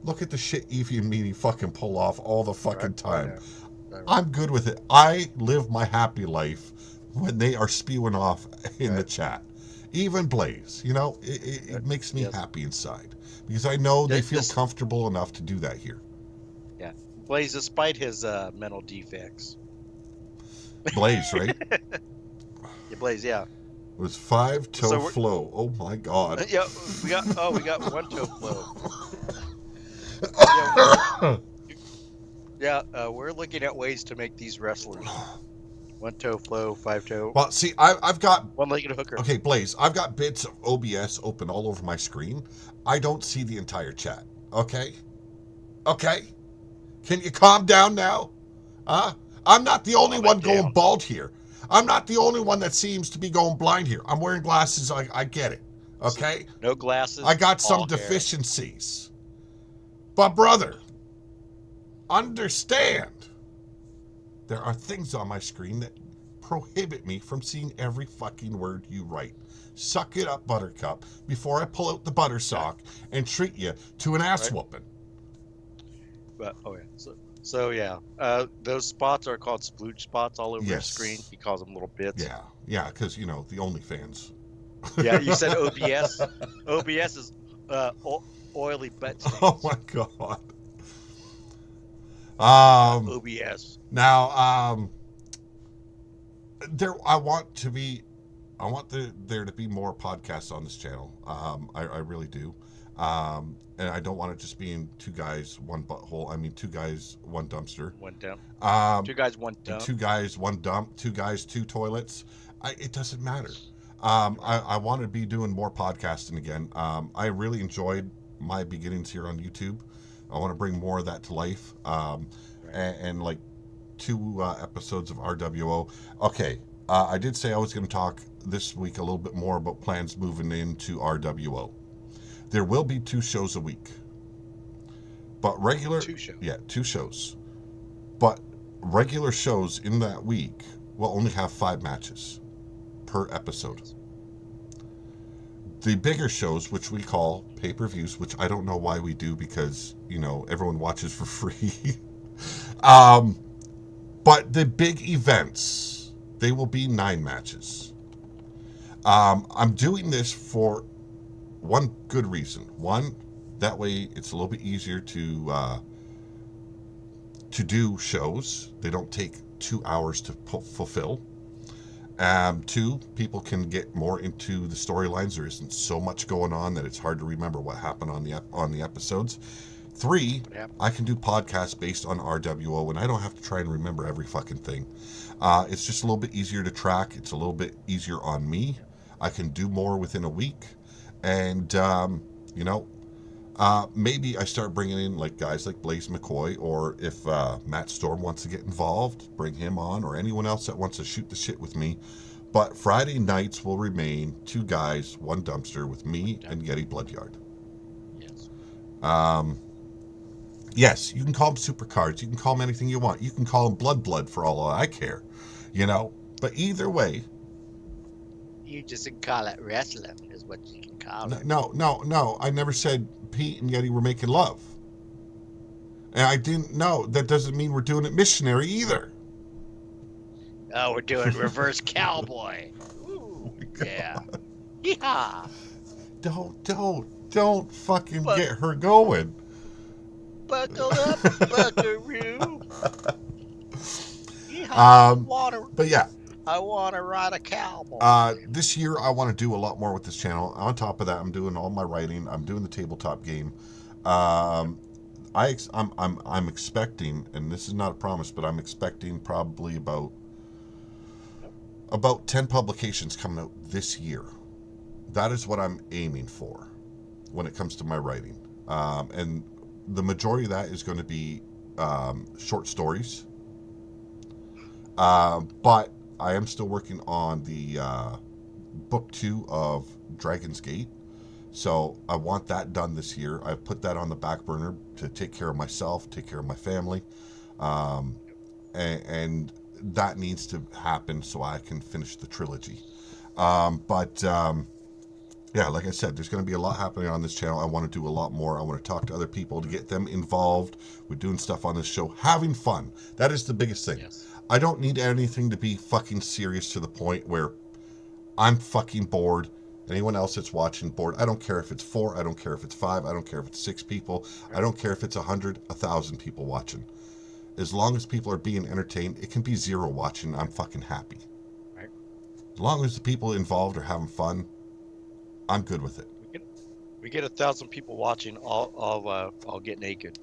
Look at the shit Evie and Meanie fucking pull off all the fucking time. Right. I'm good with it. I live my happy life when they are spewing off in the chat. Even Blaze, you know, it makes me happy inside because I know they feel comfortable enough to do that here. Yeah, Blaze, despite his mental defects. Blaze, right? Yeah, Blaze, yeah. It was 5-toe flow. Oh my god. Yeah, we got 1-toe flow. We're looking at ways to make these wrestlers 1-toe flow, 5-toe. Well, see, I've got one-legged hooker. Okay, Blaze, I've got bits of OBS open all over my screen. I don't see the entire chat. Okay, can you calm down now? I'm not the only one going bald here. I'm not the only one that seems to be going blind here. I'm wearing glasses. I get it. Okay, no glasses. I got some deficiencies, but brother, understand. There are things on my screen that prohibit me from seeing every fucking word you write. Suck it up, Buttercup, before I pull out the butter sock and treat you to an ass whooping. But those spots are called splooge spots all over the screen. He calls them little bits. Yeah, because you know the OnlyFans. Yeah, you said OBS. OBS is oily butt stains. Oh my god. OBS. Now, I want there to be more podcasts on this channel. I really do. And I don't want it just being two guys, one butthole. I mean, two guys, one dumpster. One dump. Two guys, one dump. Two guys, one dump. Two guys, two toilets. It doesn't matter. I want to be doing more podcasting again. I really enjoyed my beginnings here on YouTube. I want to bring more of that to life. And like 2 episodes of RWO. Okay, I did say I was going to talk this week a little bit more about plans moving into RWO. There will be 2 shows a week. But regular... 2 shows? Yeah, 2 shows. But regular shows in that week will only have 5 matches per episode. The bigger shows, which we call pay-per-views, which I don't know why we do because, you know, everyone watches for free. But the big events, they will be 9 matches. I'm doing this for one good reason. One, that way it's a little bit easier to do shows. They don't take 2 hours to fulfill. 2, people can get more into the storylines. There isn't so much going on that it's hard to remember what happened on the episodes. 3, I can do podcasts based on RWO, and I don't have to try and remember every fucking thing. It's just a little bit easier to track. It's a little bit easier on me. I can do more within a week. And, maybe I start bringing in like guys like Blaze McCoy, or if Matt Storm wants to get involved, bring him on, or anyone else that wants to shoot the shit with me. But Friday nights will remain 2 guys, 1 dumpster with me and Yeti Bloodyard. Yes. Yes, you can call them supercards. You can call them anything you want. You can call them blood for all I care. You know? But either way... You just call it wrestling is what you can call it. No. I never said Pete and Yeti were making love. And I didn't know. That doesn't mean we're doing it missionary either. Oh, we're doing reverse cowboy. Ooh, yeah. Yeehaw! Don't fucking Buck, get her going. buckle up, buckaroo. Yeehaw! um, but yeah, I wanna ride a cowboy. this year I want to do a lot more with this channel. On top of that, I'm doing all my writing. I'm doing the tabletop game. Um, I'm expecting, and this is not a promise, but I'm expecting probably about 10 publications coming out this year. That is what I'm aiming for when it comes to my writing. And the majority of that is going to be short stories. But I am still working on the book 2 of Dragon's Gate. So I want that done this year. I've put that on the back burner to take care of myself, take care of my family. And that needs to happen so I can finish the trilogy. Yeah, like I said, there's going to be a lot happening on this channel. I want to do a lot more. I want to talk to other people to get them involved with doing stuff on this show, having fun. That is the biggest thing. Yes. I don't need anything to be fucking serious to the point where I'm fucking bored. Anyone else that's watching bored. I don't care if it's 4. I don't care if it's 5. I don't care if it's 6 people. I don't care if it's 100, 1,000 people watching. As long as people are being entertained, it can be 0 watching. I'm fucking happy. Right. As long as the people involved are having fun, I'm good with it. We get 1,000 people watching. I'll get naked.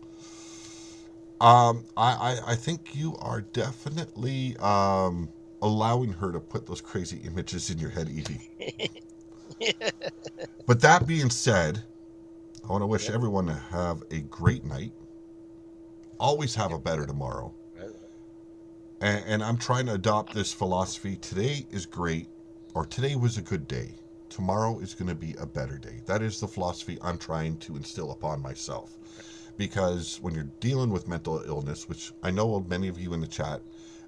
I think you are definitely allowing her to put those crazy images in your head, Evie. But that being said, I want to wish everyone to have a great night. Always have a better tomorrow. And I'm trying to adopt this philosophy. Today is great, or today was a good day. Tomorrow is going to be a better day. That is the philosophy I'm trying to instill upon myself. Because when you're dealing with mental illness, which I know many of you in the chat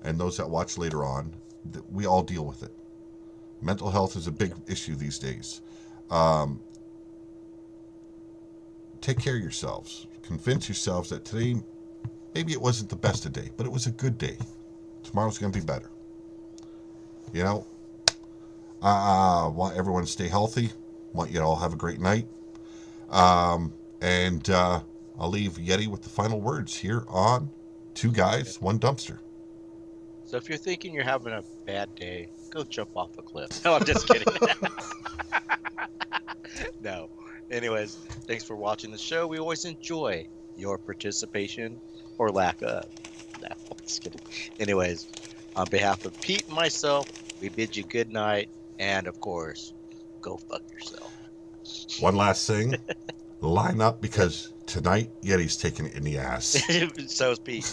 and those that watch later on, we all deal with it. Mental health is a big issue these days. Take care of yourselves. Convince yourselves that today, maybe it wasn't the best of day, but it was a good day. Tomorrow's going to be better. You know, I want everyone to stay healthy. Want you to all have a great night. And I'll leave Yeti with the final words here on Two Guys, One Dumpster. So if you're thinking you're having a bad day, go jump off a cliff. No, I'm just kidding. No. Anyways, thanks for watching the show. We always enjoy your participation or lack of. No, I'm just kidding. Anyways, on behalf of Pete and myself, we bid you good night. And, of course, go fuck yourself. One last thing. Line up because tonight Yeti's taking it in the ass. So is Pete.